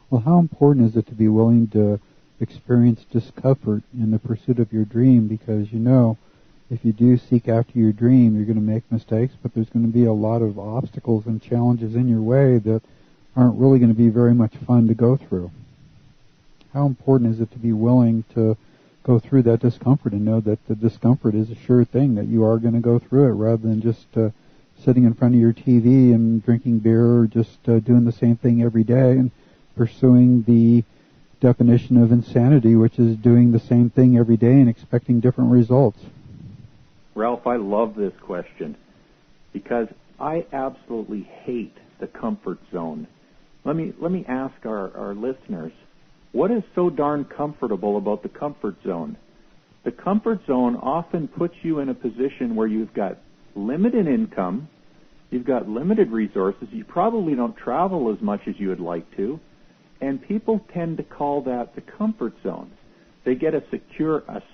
Well, how important is it to be willing to experience discomfort in the pursuit of your dream? Because, if you do seek after your dream, you're going to make mistakes, but there's going to be a lot of obstacles and challenges in your way that aren't really going to be very much fun to go through. How important is it to be willing to go through that discomfort and know that the discomfort is a sure thing, that you are going to go through it, rather than just sitting in front of your TV and drinking beer, or just doing the same thing every day and pursuing the definition of insanity, which is doing the same thing every day and expecting different results. Ralph, I love this question because I absolutely hate the comfort zone. Let me ask our listeners, what is so darn comfortable about the comfort zone? The comfort zone often puts you in a position where you've got limited income, you've got limited resources, you probably don't travel as much as you would like to, and people tend to call that the comfort zone. They get a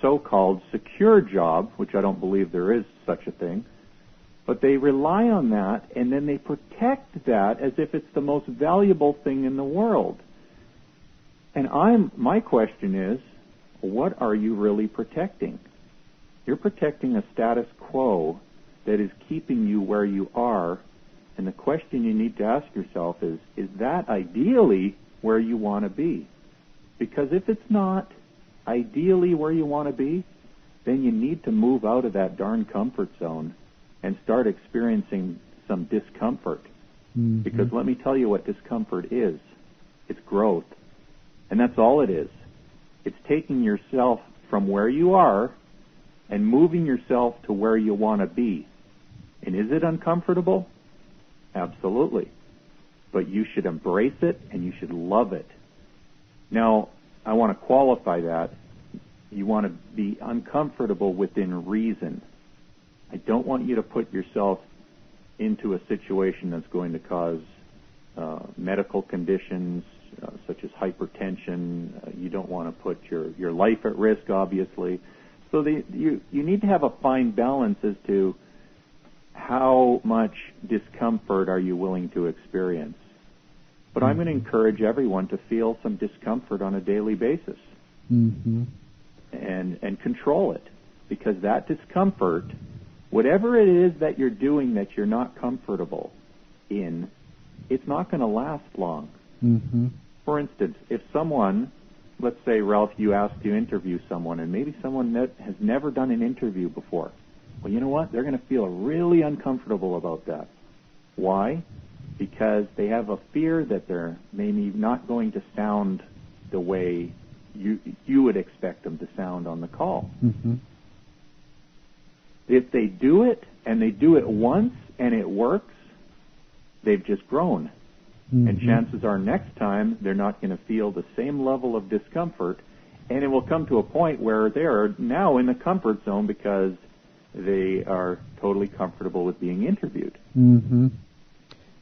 so-called secure job, which I don't believe there is such a thing, but they rely on that, and then they protect that as if it's the most valuable thing in the world. And my question is, what are you really protecting? You're protecting a status quo that is keeping you where you are, and the question you need to ask yourself is that ideally where you want to be? Because if it's not ideally where you want to be, then you need to move out of that darn comfort zone and start experiencing some discomfort. Mm-hmm. Because let me tell you what discomfort is. It's growth. And that's all it is. It's taking yourself from where you are and moving yourself to where you want to be. And is it uncomfortable? Absolutely. But you should embrace it and you should love it. Now, I want to qualify that. You want to be uncomfortable within reason. I don't want you to put yourself into a situation that's going to cause medical conditions such as hypertension. You don't want to put your life at risk, obviously. So you need to have a fine balance as to how much discomfort are you willing to experience. But I'm going to encourage everyone to feel some discomfort on a daily basis. Mm-hmm. And control it. Because that discomfort, whatever it is that you're doing that you're not comfortable in, it's not going to last long. Mm-hmm. For instance, if someone, let's say, Ralph, you asked to interview someone, and maybe someone that has never done an interview before. Well, you know what? They're going to feel really uncomfortable about that. Why? Because they have a fear that they're maybe not going to sound the way you would expect them to sound on the call. Mm-hmm. If they do it, and they do it once, and it works, they've just grown. Mm-hmm. And chances are next time they're not going to feel the same level of discomfort, and it will come to a point where they're now in the comfort zone because they are totally comfortable with being interviewed. Mm-hmm.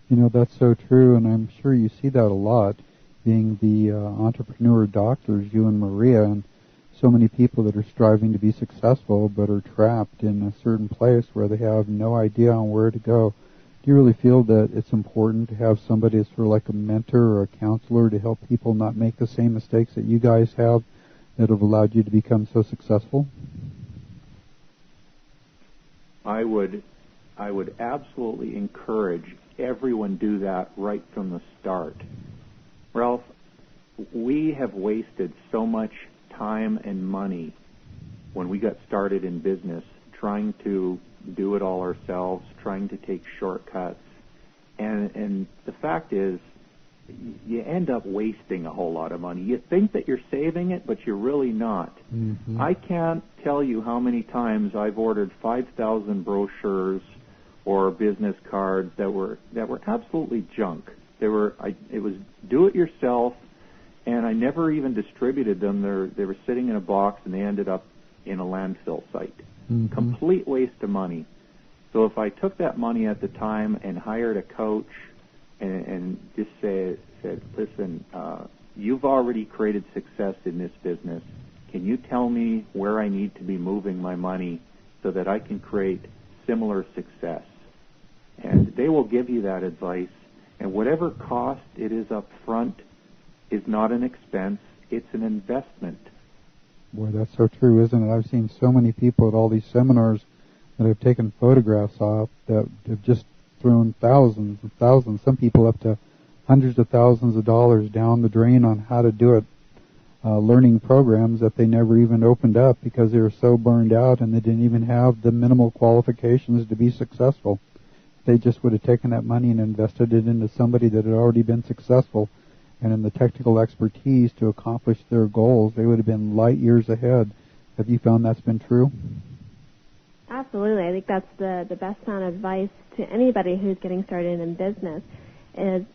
You know, that's so true, and I'm sure you see that a lot, being the entrepreneur doctors, you and Maria, and so many people that are striving to be successful but are trapped in a certain place where they have no idea on where to go. Do you really feel that it's important to have somebody as sort of like a mentor or a counselor to help people not make the same mistakes that you guys have that have allowed you to become so successful? I would absolutely encourage everyone do that right from the start. Ralph, we have wasted so much time and money when we got started in business trying to do it all ourselves, trying to take shortcuts. And the fact is, you end up wasting a whole lot of money. You think that you're saving it, but you're really not. Mm-hmm. I can't tell you how many times I've ordered 5,000 brochures or business cards that were absolutely junk. It was do it yourself, and I never even distributed them. They were sitting in a box, and they ended up in a landfill site. Mm-hmm. Complete waste of money. So if I took that money at the time and hired a coach and just said, listen, you've already created success in this business. Can you tell me where I need to be moving my money so that I can create similar success? And they will give you that advice. And whatever cost it is up front is not an expense. It's an investment. Boy, that's so true, isn't it? I've seen so many people at all these seminars that have taken photographs off that have just thrown thousands and thousands, some people up to hundreds of thousands of dollars down the drain on how to do it, learning programs that they never even opened up because they were so burned out and they didn't even have the minimal qualifications to be successful. They just would have taken that money and invested it into somebody that had already been successful, and in the technical expertise to accomplish their goals, they would have been light years ahead. Have you found that's been true? Absolutely. I think that's the best sound advice to anybody who's getting started in business is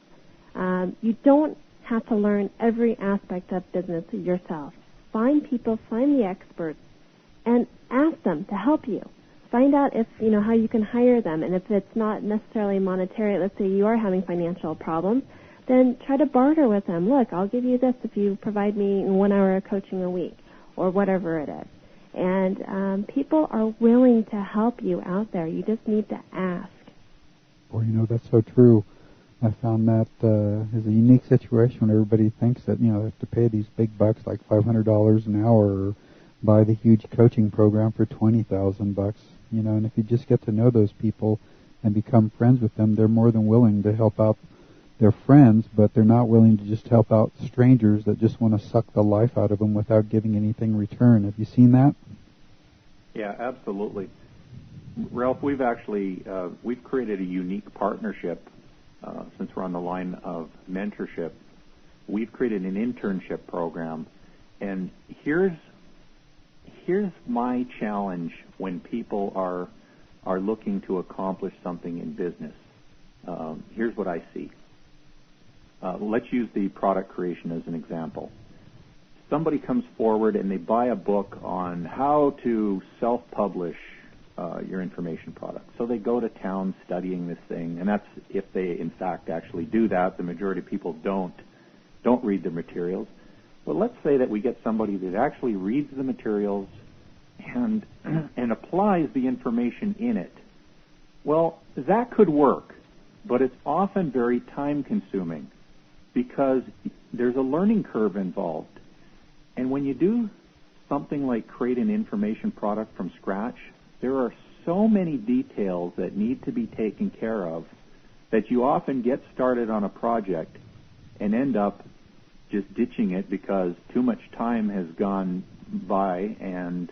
you don't have to learn every aspect of business yourself. Find people, find the experts, and ask them to help you. Find out if how you can hire them, and if it's not necessarily monetary, let's say you are having financial problems, then try to barter with them. Look, I'll give you this if you provide me 1 hour of coaching a week, or whatever it is. And people are willing to help you out there. You just need to ask. Boy, that's so true. I found that is a unique situation when everybody thinks that, they have to pay these big bucks like $500 an hour or buy the huge coaching program for $20,000. And if you just get to know those people and become friends with them, they're more than willing to help out their friends, but they're not willing to just help out strangers that just want to suck the life out of them without giving anything in return. Have you seen that? Yeah, absolutely. Ralph, we've actually we've created a unique partnership since we're on the line of mentorship. We've created an internship program, and here's my challenge when people are looking to accomplish something in business. Here's what I see. Let's use the product creation as an example. Somebody comes forward and they buy a book on how to self-publish your information product. So they go to town studying this thing, and that's if they in fact actually do that. The majority of people don't read the materials. But let's say that we get somebody that actually reads the materials and applies the information in it. Well, that could work, but it's often very time-consuming because there's a learning curve involved. And when you do something like create an information product from scratch, there are so many details that need to be taken care of that you often get started on a project and end up just ditching it because too much time has gone by. And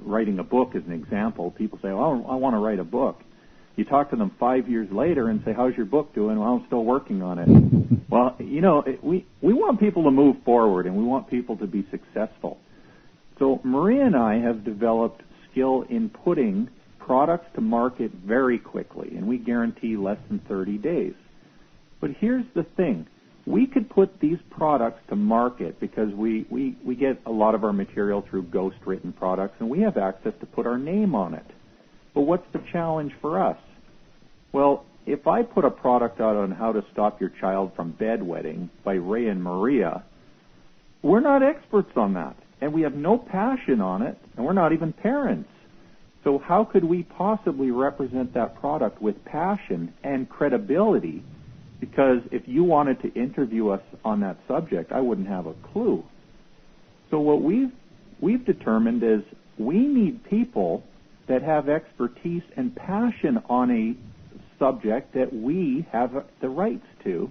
writing a book is an example. People say, oh, I want to write a book. You talk to them 5 years later and say, how's your book doing? Well, I'm still working on it. Well, we want people to move forward, and we want people to be successful. So Maria and I have developed skill in putting products to market very quickly, and we guarantee less than 30 days. But here's the thing. We could put these products to market because we get a lot of our material through ghost-written products, and we have access to put our name on it. But what's the challenge for us? Well, if I put a product out on how to stop your child from bedwetting by Ray and Maria, we're not experts on that, and we have no passion on it, and we're not even parents. So how could we possibly represent that product with passion and credibility? Because if you wanted to interview us on that subject, I wouldn't have a clue. So what we've determined is we need people that have expertise and passion on a subject that we have the rights to,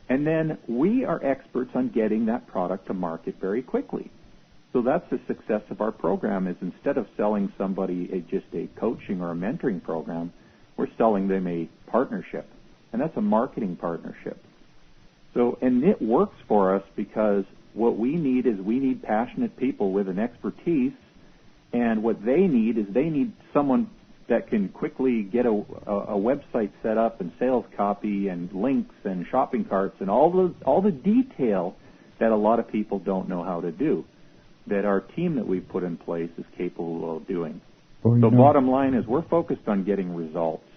and then we are experts on getting that product to market very quickly. So that's the success of our program, is instead of selling somebody just a coaching or a mentoring program, we're selling them a partnership, and that's a marketing partnership. So, and it works for us because what we need passionate people with an expertise. And what they need someone that can quickly get a website set up and sales copy and links and shopping carts and all the detail that a lot of people don't know how to do, that our team that we've put in place is capable of doing. So bottom line is we're focused on getting results.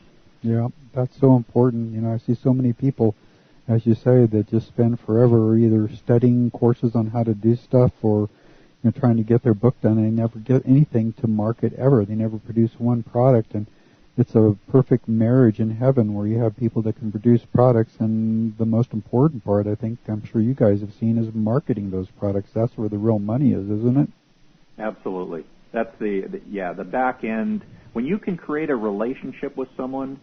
Yeah, that's so important. I see so many people, as you say, that just spend forever either studying courses on how to do stuff or trying to get their book done, and they never get anything to market ever. They never produce one product, and it's a perfect marriage in heaven where you have people that can produce products, and the most important part, I think, I'm sure you guys have seen, is marketing those products. That's where the real money is, isn't it? Absolutely. That's the back end. When you can create a relationship with someone,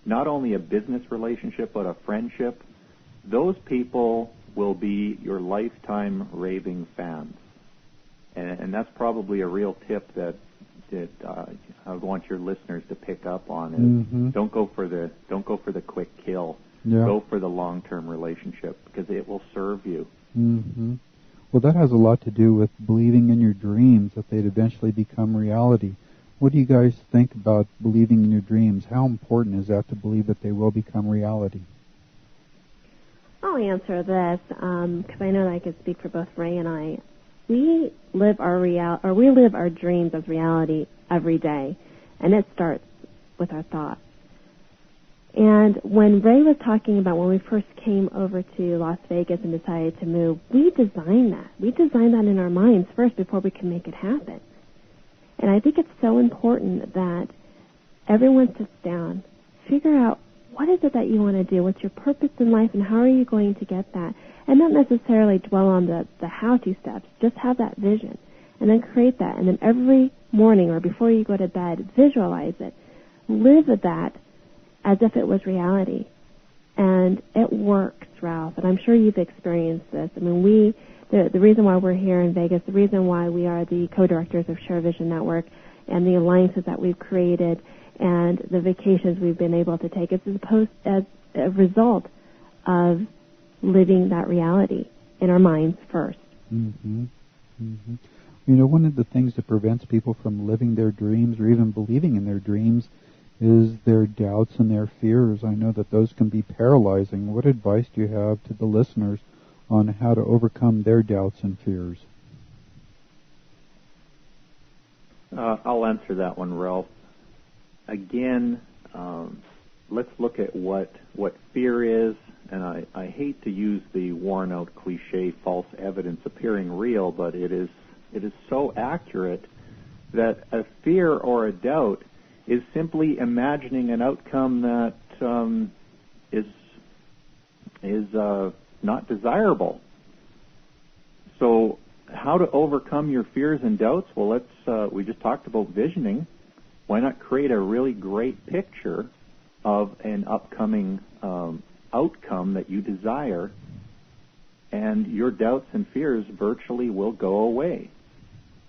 not only a business relationship but a friendship, those people will be your lifetime raving fans. And that's probably a real tip that I want your listeners to pick up on is don't go for the quick kill. Yeah. Go for the long-term relationship because it will serve you. Mm-hmm. Well, that has a lot to do with believing in your dreams, that they'd eventually become reality. What do you guys think about believing in your dreams? How important is that to believe that they will become reality? I'll answer this because I know that I can speak for both Ray and I. We live our dreams as reality every day, and it starts with our thoughts. And when Ray was talking about when we first came over to Las Vegas and decided to move, we designed that. We designed that in our minds first before we could make it happen. And I think it's so important that everyone sits down, figure out what is it that you want to do, what's your purpose in life, and how are you going to get that? And not necessarily dwell on the how-to steps, just have that vision, and then create that. And then every morning or before you go to bed, visualize it. Live with that as if it was reality. And it works, Ralph, and I'm sure you've experienced this. I mean, the reason why we're here in Vegas, the reason why we are the co-directors of Share Vision Network and the alliances that we've created and the vacations we've been able to take is as a result of living that reality in our minds first. Mm-hmm. Mm-hmm. You know, one of the things that prevents people from living their dreams or even believing in their dreams is their doubts and their fears. I know that those can be paralyzing. What advice do you have to the listeners on how to overcome their doubts and fears? I'll answer that one, Ralph. Again, let's look at what fear is, and I hate to use the worn-out cliche false evidence appearing real, but it is so accurate that a fear or a doubt is simply imagining an outcome that is not desirable. So how to overcome your fears and doubts? Well, we just talked about visioning. Why not create a really great picture of an upcoming outcome that you desire, and your doubts and fears virtually will go away.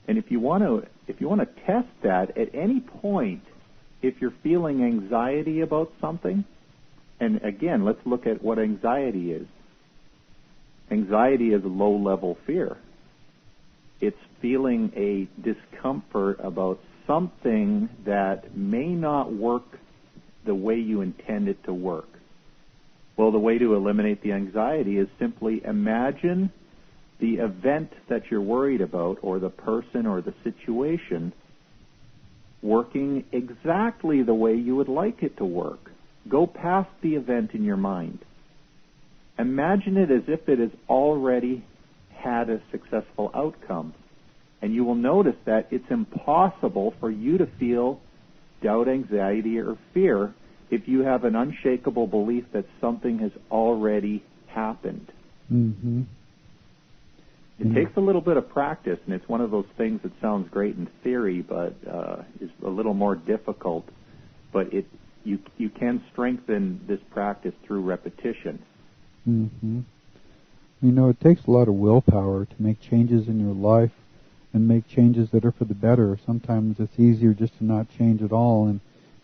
And if you want to test that at any point, if you're feeling anxiety about something, and again, let's look at what anxiety is. Anxiety is low-level fear. It's feeling a discomfort about something that may not work the way you intend it to work. Well, the way to eliminate the anxiety is simply imagine the event that you're worried about, or the person or the situation, working exactly the way you would like it to work. Go past the event in your mind. Imagine it as if it has already had a successful outcome. And you will notice that it's impossible for you to feel doubt, anxiety, or fear if you have an unshakable belief that something has already happened. Mm-hmm. It takes a little bit of practice, and it's one of those things that sounds great in theory, but is a little more difficult. But you can strengthen this practice through repetition. Mm-hmm. You know, it takes a lot of willpower to make changes in your life and make changes that are for the better. Sometimes it's easier just to not change at all, and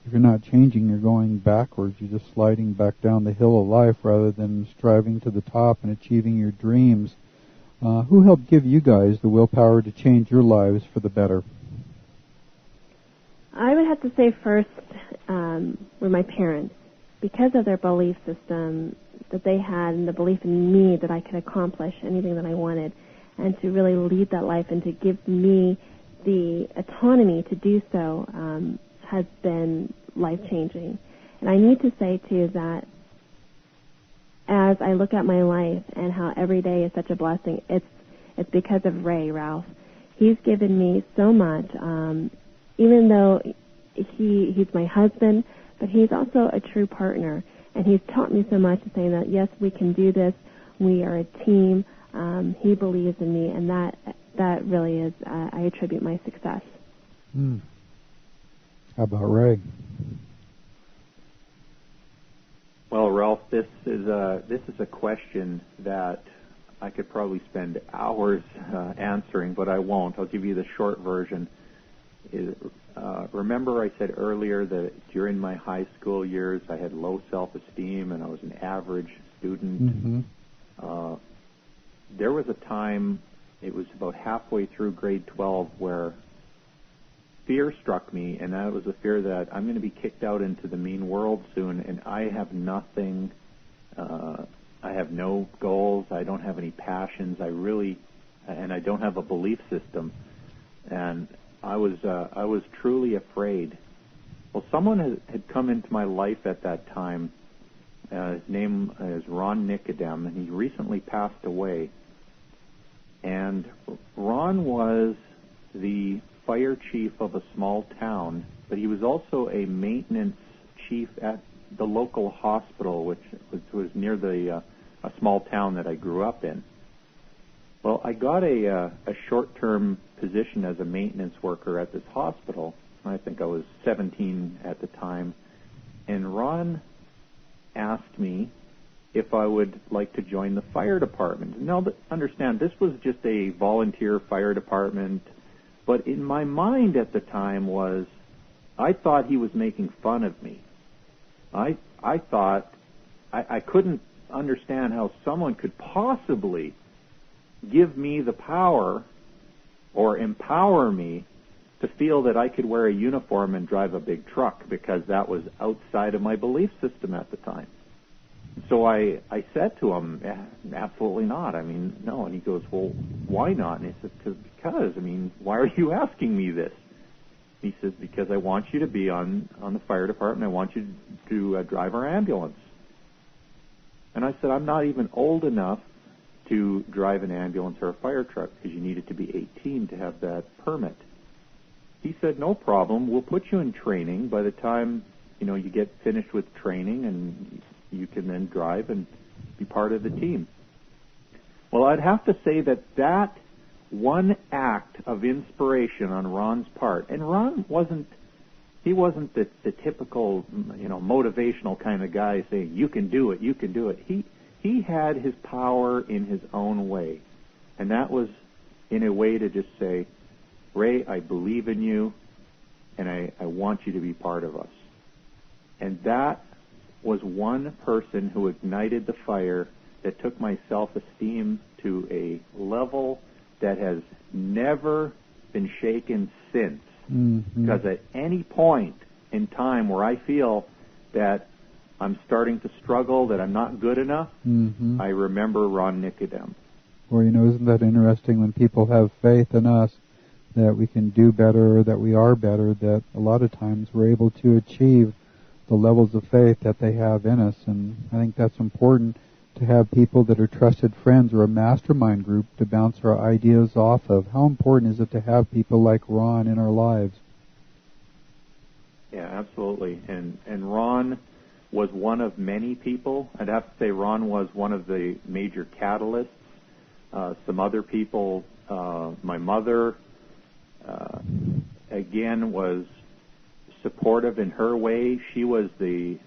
if you're not changing, you're going backwards. You're just sliding back down the hill of life rather than striving to the top and achieving your dreams. Who helped give you guys the willpower to change your lives for the better? I would have to say first were my parents. Because of their belief system that they had and the belief in me that I could accomplish anything that I wanted, and to really lead that life and to give me the autonomy to do so has been life-changing. And I need to say, too, that as I look at my life and how every day is such a blessing, it's because of Ray, Ralph. He's given me so much, even though he's my husband, but he's also a true partner. And he's taught me so much, saying that, yes, we can do this. We are a team. He believes in me, and that really is, I attribute my success. How about Ray? Well, Ralph, this is a question that I could probably spend hours answering, but I won't. I'll give you the short version. Remember I said earlier that during my high school years I had low self-esteem and I was an average student. There was a time, it was about halfway through grade 12, where fear struck me, and that was a fear that I'm going to be kicked out into the mean world soon, and I have nothing, I have no goals, I don't have any passions, and I don't have a belief system, and I was truly afraid. Well, someone had come into my life at that time. His name is Ron Nicodem, and he recently passed away. And Ron was the fire chief of a small town, but he was also a maintenance chief at the local hospital, which was near a small town that I grew up in. Well, I got a short-term position as a maintenance worker at this hospital. I think I was 17 at the time. And Ron asked me if I would like to join the fire department. Now, understand, this was just a volunteer fire department, but in my mind at the time I thought he was making fun of me. I thought, I couldn't understand how someone could possibly give me the power or empower me to feel that I could wear a uniform and drive a big truck, because that was outside of my belief system at the time. So I said to him, absolutely not. I mean, no. And he goes, well, why not? And I said, because, I mean, why are you asking me this? He says, because I want you to be on the fire department. I want you to drive our ambulance. And I said, I'm not even old enough to drive an ambulance or a fire truck, because you needed to be 18 to have that permit. He said, no problem. We'll put you in training. By the time, you get finished with training, and you can then drive and be part of the team. Well, I'd have to say that one act of inspiration on Ron's part, and Ron wasn't the typical, motivational kind of guy saying, you can do it, you can do it. He had his power in his own way, and that was in a way to just say, Ray, I believe in you, and I want you to be part of us. And that was one person who ignited the fire that took my self-esteem to a level that has never been shaken since. Because at any point in time where I feel that I'm starting to struggle, that I'm not good enough, I remember Ron Nicodem. Well, isn't that interesting when people have faith in us that we can do better, or that we are better, that a lot of times we're able to achieve the levels of faith that they have in us. And I think that's important, to have people that are trusted friends or a mastermind group to bounce our ideas off of. How important is it to have people like Ron in our lives? Yeah, absolutely. And Ron was one of many people. I'd have to say Ron was one of the major catalysts. Some other people, my mother, again, was supportive in her way. She was the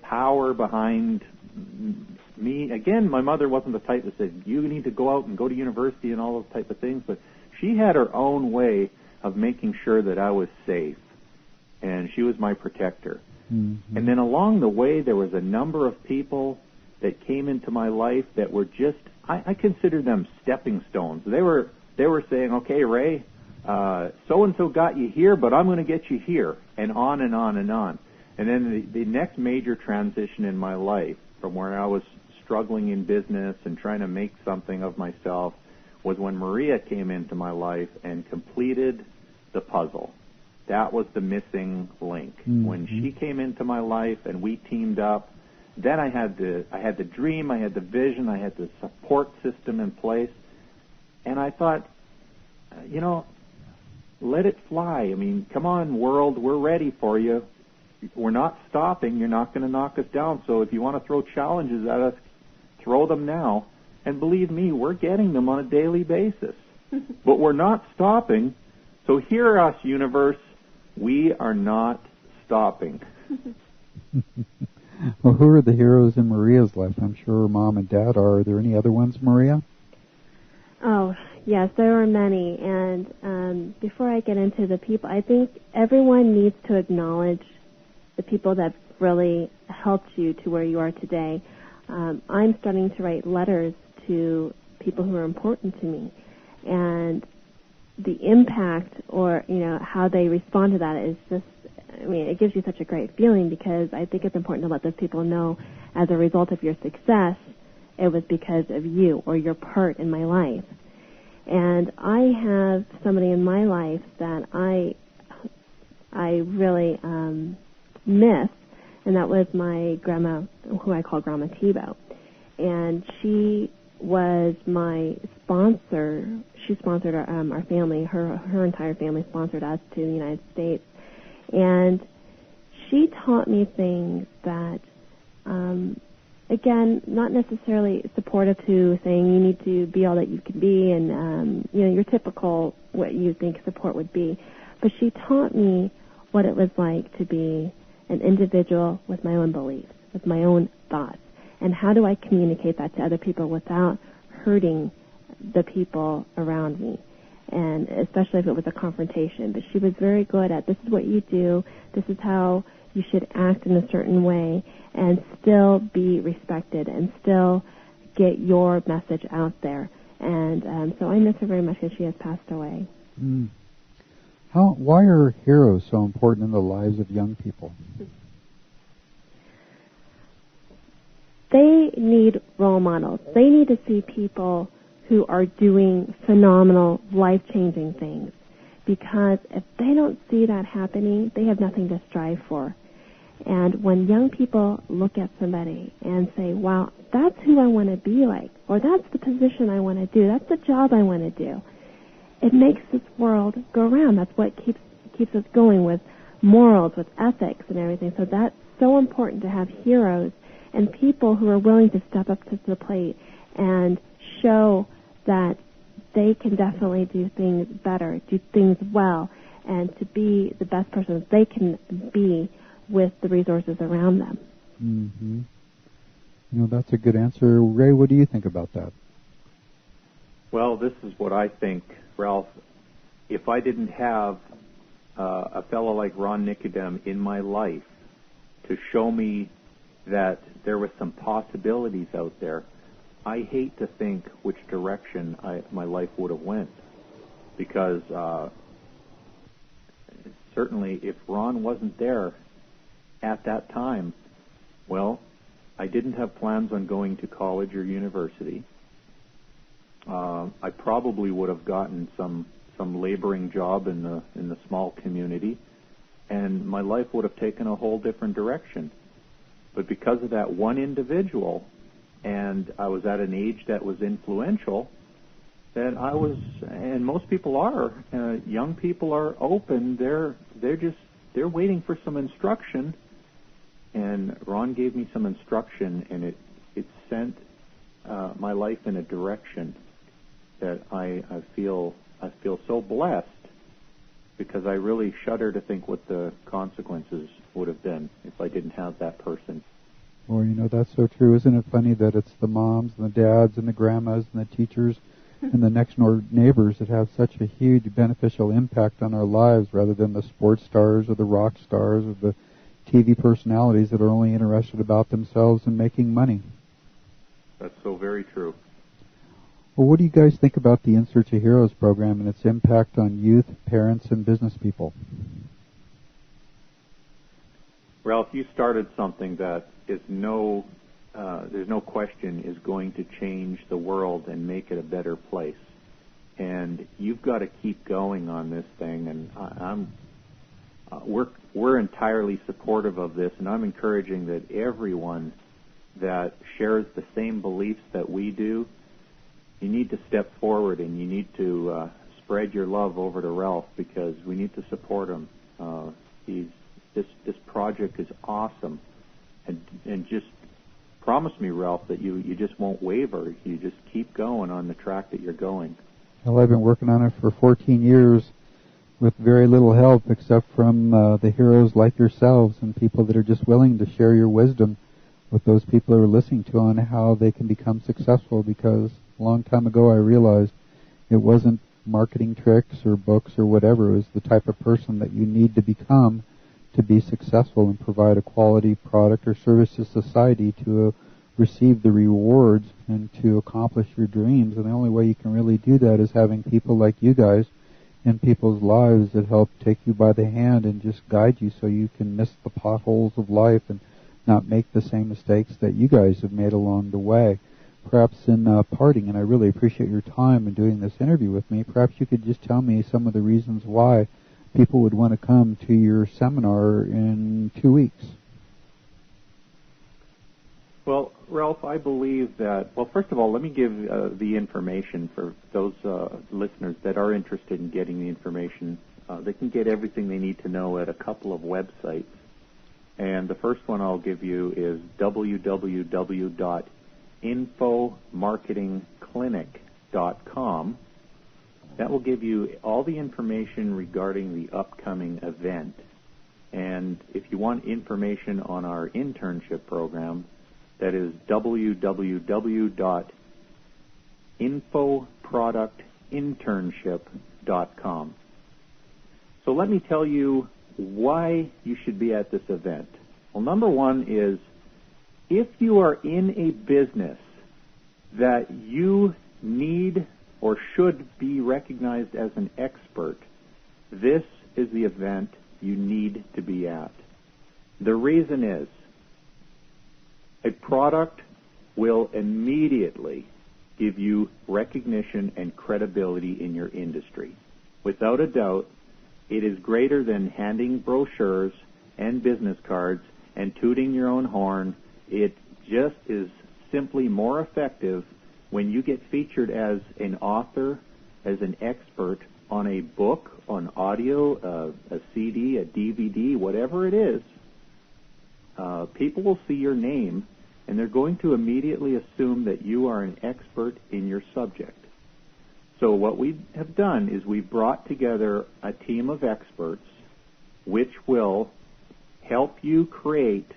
power behind me. Again, my mother wasn't the type that said, you need to go out and go to university and all those type of things, but she had her own way of making sure that I was safe, and she was my protector. And then along the way, there was a number of people that came into my life that were just, I consider them stepping stones. They were saying, okay, Ray, so-and-so got you here, but I'm going to get you here, and on and on and on. And then the next major transition in my life, from where I was struggling in business and trying to make something of myself, was when Maria came into my life and completed the puzzle. That was the missing link. When she came into my life and we teamed up, then I had the dream, I had the vision, I had the support system in place, and I thought, let it fly. I mean, come on, world, we're ready for you. We're not stopping. You're not going to knock us down. So if you want to throw challenges at us, throw them now. And believe me, we're getting them on a daily basis. But we're not stopping. So hear us, universe. We are not stopping. Well, who are the heroes in Maria's life? I'm sure her mom and dad are. Are there any other ones, Maria? Oh, yes, there are many. And before I get into the people, I think everyone needs to acknowledge the people that really helped you to where you are today. I'm starting to write letters to people who are important to me. And the impact or, how they respond to that is just, it gives you such a great feeling, because I think it's important to let those people know as a result of your success, it was because of you or your part in my life. And I have somebody in my life that I really miss, and that was my grandma, who I call Grandma Tebow. And she was my sponsor. She sponsored our family. Her entire family sponsored us to the United States. And she taught me things that, again, not necessarily supportive to saying you need to be all that you can be and, your typical what you think support would be. But she taught me what it was like to be an individual with my own beliefs, with my own thoughts. And how do I communicate that to other people without hurting the people around me? And especially if it was a confrontation. But she was very good at, this is what you do, this is how you should act in a certain way, and still be respected and still get your message out there. And so I miss her very much, because she has passed away. Mm. Why are heroes so important in the lives of young people? They need role models. They need to see people who are doing phenomenal, life-changing things. Because if they don't see that happening, they have nothing to strive for. And when young people look at somebody and say, wow, that's who I want to be like, or that's the position I want to do, that's the job I want to do, it makes this world go around. That's what keeps us going with morals, with ethics and everything. So that's so important to have heroes and people who are willing to step up to the plate and show that they can definitely do things better, do things well, and to be the best person that they can be with the resources around them. Mm-hmm. That's a good answer. Ray, what do you think about that? Well, this is what I think, Ralph. If I didn't have a fellow like Ron Nicodem in my life to show me that there was some possibilities out there, I hate to think which direction my life would have went. Because certainly if Ron wasn't there at that time, well, I didn't have plans on going to college or university. I probably would have gotten some laboring job in the small community, and my life would have taken a whole different direction. But because of that one individual, and I was at an age that was influential, that I was, and most people are, young people are open. They're waiting for some instruction, and Ron gave me some instruction, and it sent my life in a direction that I feel so blessed, because I really shudder to think what the consequences would have been if I didn't have that person. Well, that's so true. Isn't it funny that it's the moms and the dads and the grandmas and the teachers and the next door neighbors that have such a huge beneficial impact on our lives, rather than the sports stars or the rock stars or the TV personalities that are only interested about themselves and making money. That's so very true. Well, what do you guys think about the In Search of Heroes program and its impact on youth, parents, and business people? Ralph, you started something that is there's no question is going to change the world and make it a better place. And you've got to keep going on this thing. And we're entirely supportive of this, and I'm encouraging that everyone that shares the same beliefs that we do, you need to step forward and you need to spread your love over to Ralph, because we need to support him. This project is awesome, and just promise me, Ralph, that you just won't waver. You just keep going on the track that you're going. Well, I've been working on it for 14 years with very little help except from the heroes like yourselves and people that are just willing to share your wisdom with those people who are listening to on how they can become successful, because a long time ago I realized it wasn't marketing tricks or books or whatever. It was the type of person that you need to become to be successful and provide a quality product or service to society to receive the rewards and to accomplish your dreams. And the only way you can really do that is having people like you guys in people's lives that help take you by the hand and just guide you so you can miss the potholes of life and not make the same mistakes that you guys have made along the way. Perhaps in parting, and I really appreciate your time in doing this interview with me, perhaps you could just tell me some of the reasons why people would want to come to your seminar in 2 weeks. Well, Ralph, I believe that, well, first of all, let me give the information for those listeners that are interested in getting the information. They can get everything they need to know at a couple of websites. And the first one I'll give you is www.infomarketingclinic.com. That will give you all the information regarding the upcoming event. And if you want information on our internship program, that is www.infoproductinternship.com. So let me tell you why you should be at this event. Well, number one is, if you are in a business that you need or should be recognized as an expert, this is the event you need to be at. The reason is, a product will immediately give you recognition and credibility in your industry. Without a doubt, it is greater than handing brochures and business cards and tooting your own horn. It just is simply more effective when you get featured as an author, as an expert on a book, on audio, a CD, a DVD, whatever it is. People will see your name, and they're going to immediately assume that you are an expert in your subject. So what we have done is we've brought together a team of experts which will help you create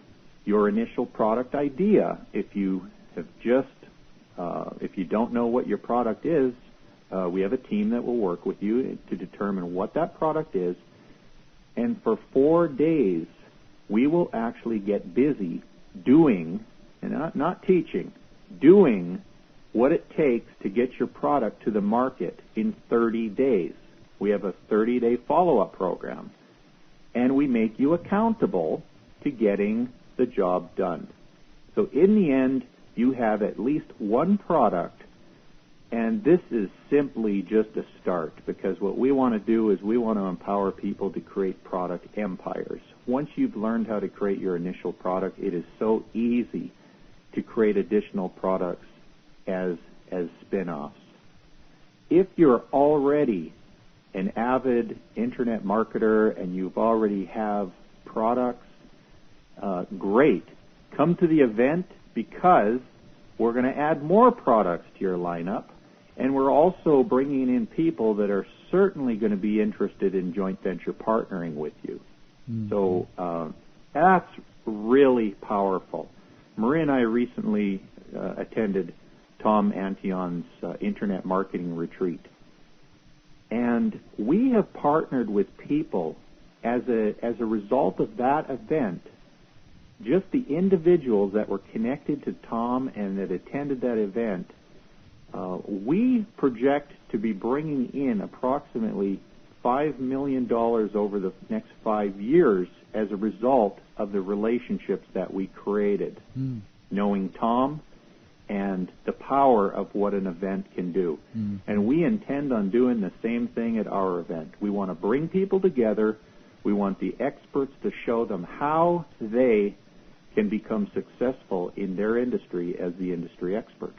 your initial product idea. If you have if you don't know what your product is, we have a team that will work with you to determine what that product is. And for 4 days, we will actually get busy doing, and not teaching, doing what it takes to get your product to the market in 30 days. We have a 30-day follow-up program, and we make you accountable to getting the job done. So in the end, you have at least one product, and this is simply just a start, because what we want to do is we want to empower people to create product empires. Once you've learned how to create your initial product, it is so easy to create additional products as spin-offs. If you're already an avid internet marketer and you've already have products, great. Come to the event, because we're going to add more products to your lineup, and we're also bringing in people that are certainly going to be interested in joint venture partnering with you. Mm-hmm. So that's really powerful. Maria and I recently attended Tom Antion's Internet Marketing Retreat. And we have partnered with people as a result of that event. Just the individuals that were connected to Tom and that attended that event, we project to be bringing in approximately $5 million over the next 5 years as a result of the relationships that we created, knowing Tom and the power of what an event can do. And we intend on doing the same thing at our event. We want to bring people together. We want the experts to show them how they can become successful in their industry as the industry expert.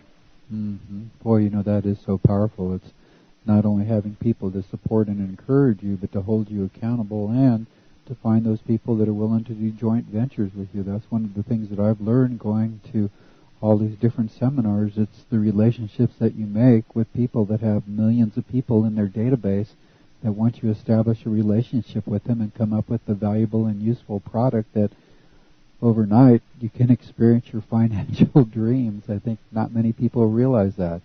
Boy, that is so powerful. It's not only having people to support and encourage you, but to hold you accountable and to find those people that are willing to do joint ventures with you. That's one of the things that I've learned going to all these different seminars. It's the relationships that you make with people that have millions of people in their database, that once you establish a relationship with them and come up with a valuable and useful product, that overnight you can experience your financial dreams. I think not many people realize that.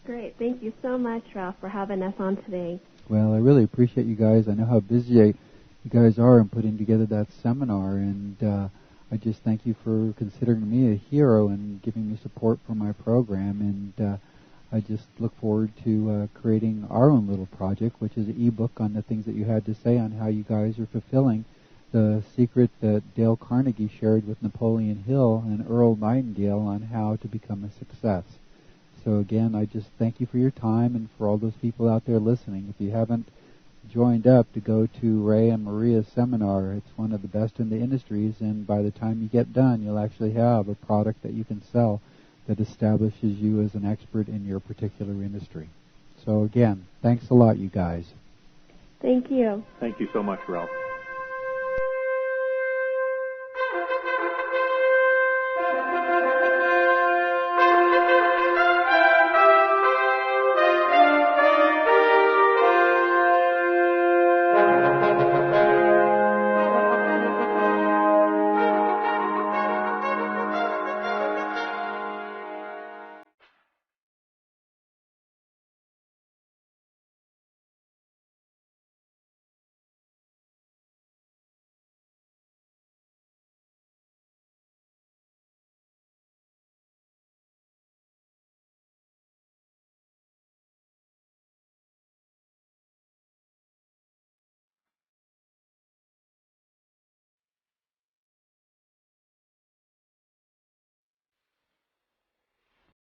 Great. Thank you so much, Ralph, for having us on today. Well, I really appreciate you guys. I know how busy you guys are in putting together that seminar, and I just thank you for considering me a hero and giving me support for my program. And I just look forward to creating our own little project, which is an e-book on the things that you had to say on how you guys are fulfilling the secret that Dale Carnegie shared with Napoleon Hill and Earl Nightingale on how to become a success. So again, I just thank you for your time, and for all those people out there listening. If you haven't joined up, to go to Ray and Maria's seminar. It's one of the best in the industries, and by the time you get done, you'll actually have a product that you can sell that establishes you as an expert in your particular industry. So again, thanks a lot, you guys. Thank you. Thank you so much, Ralph.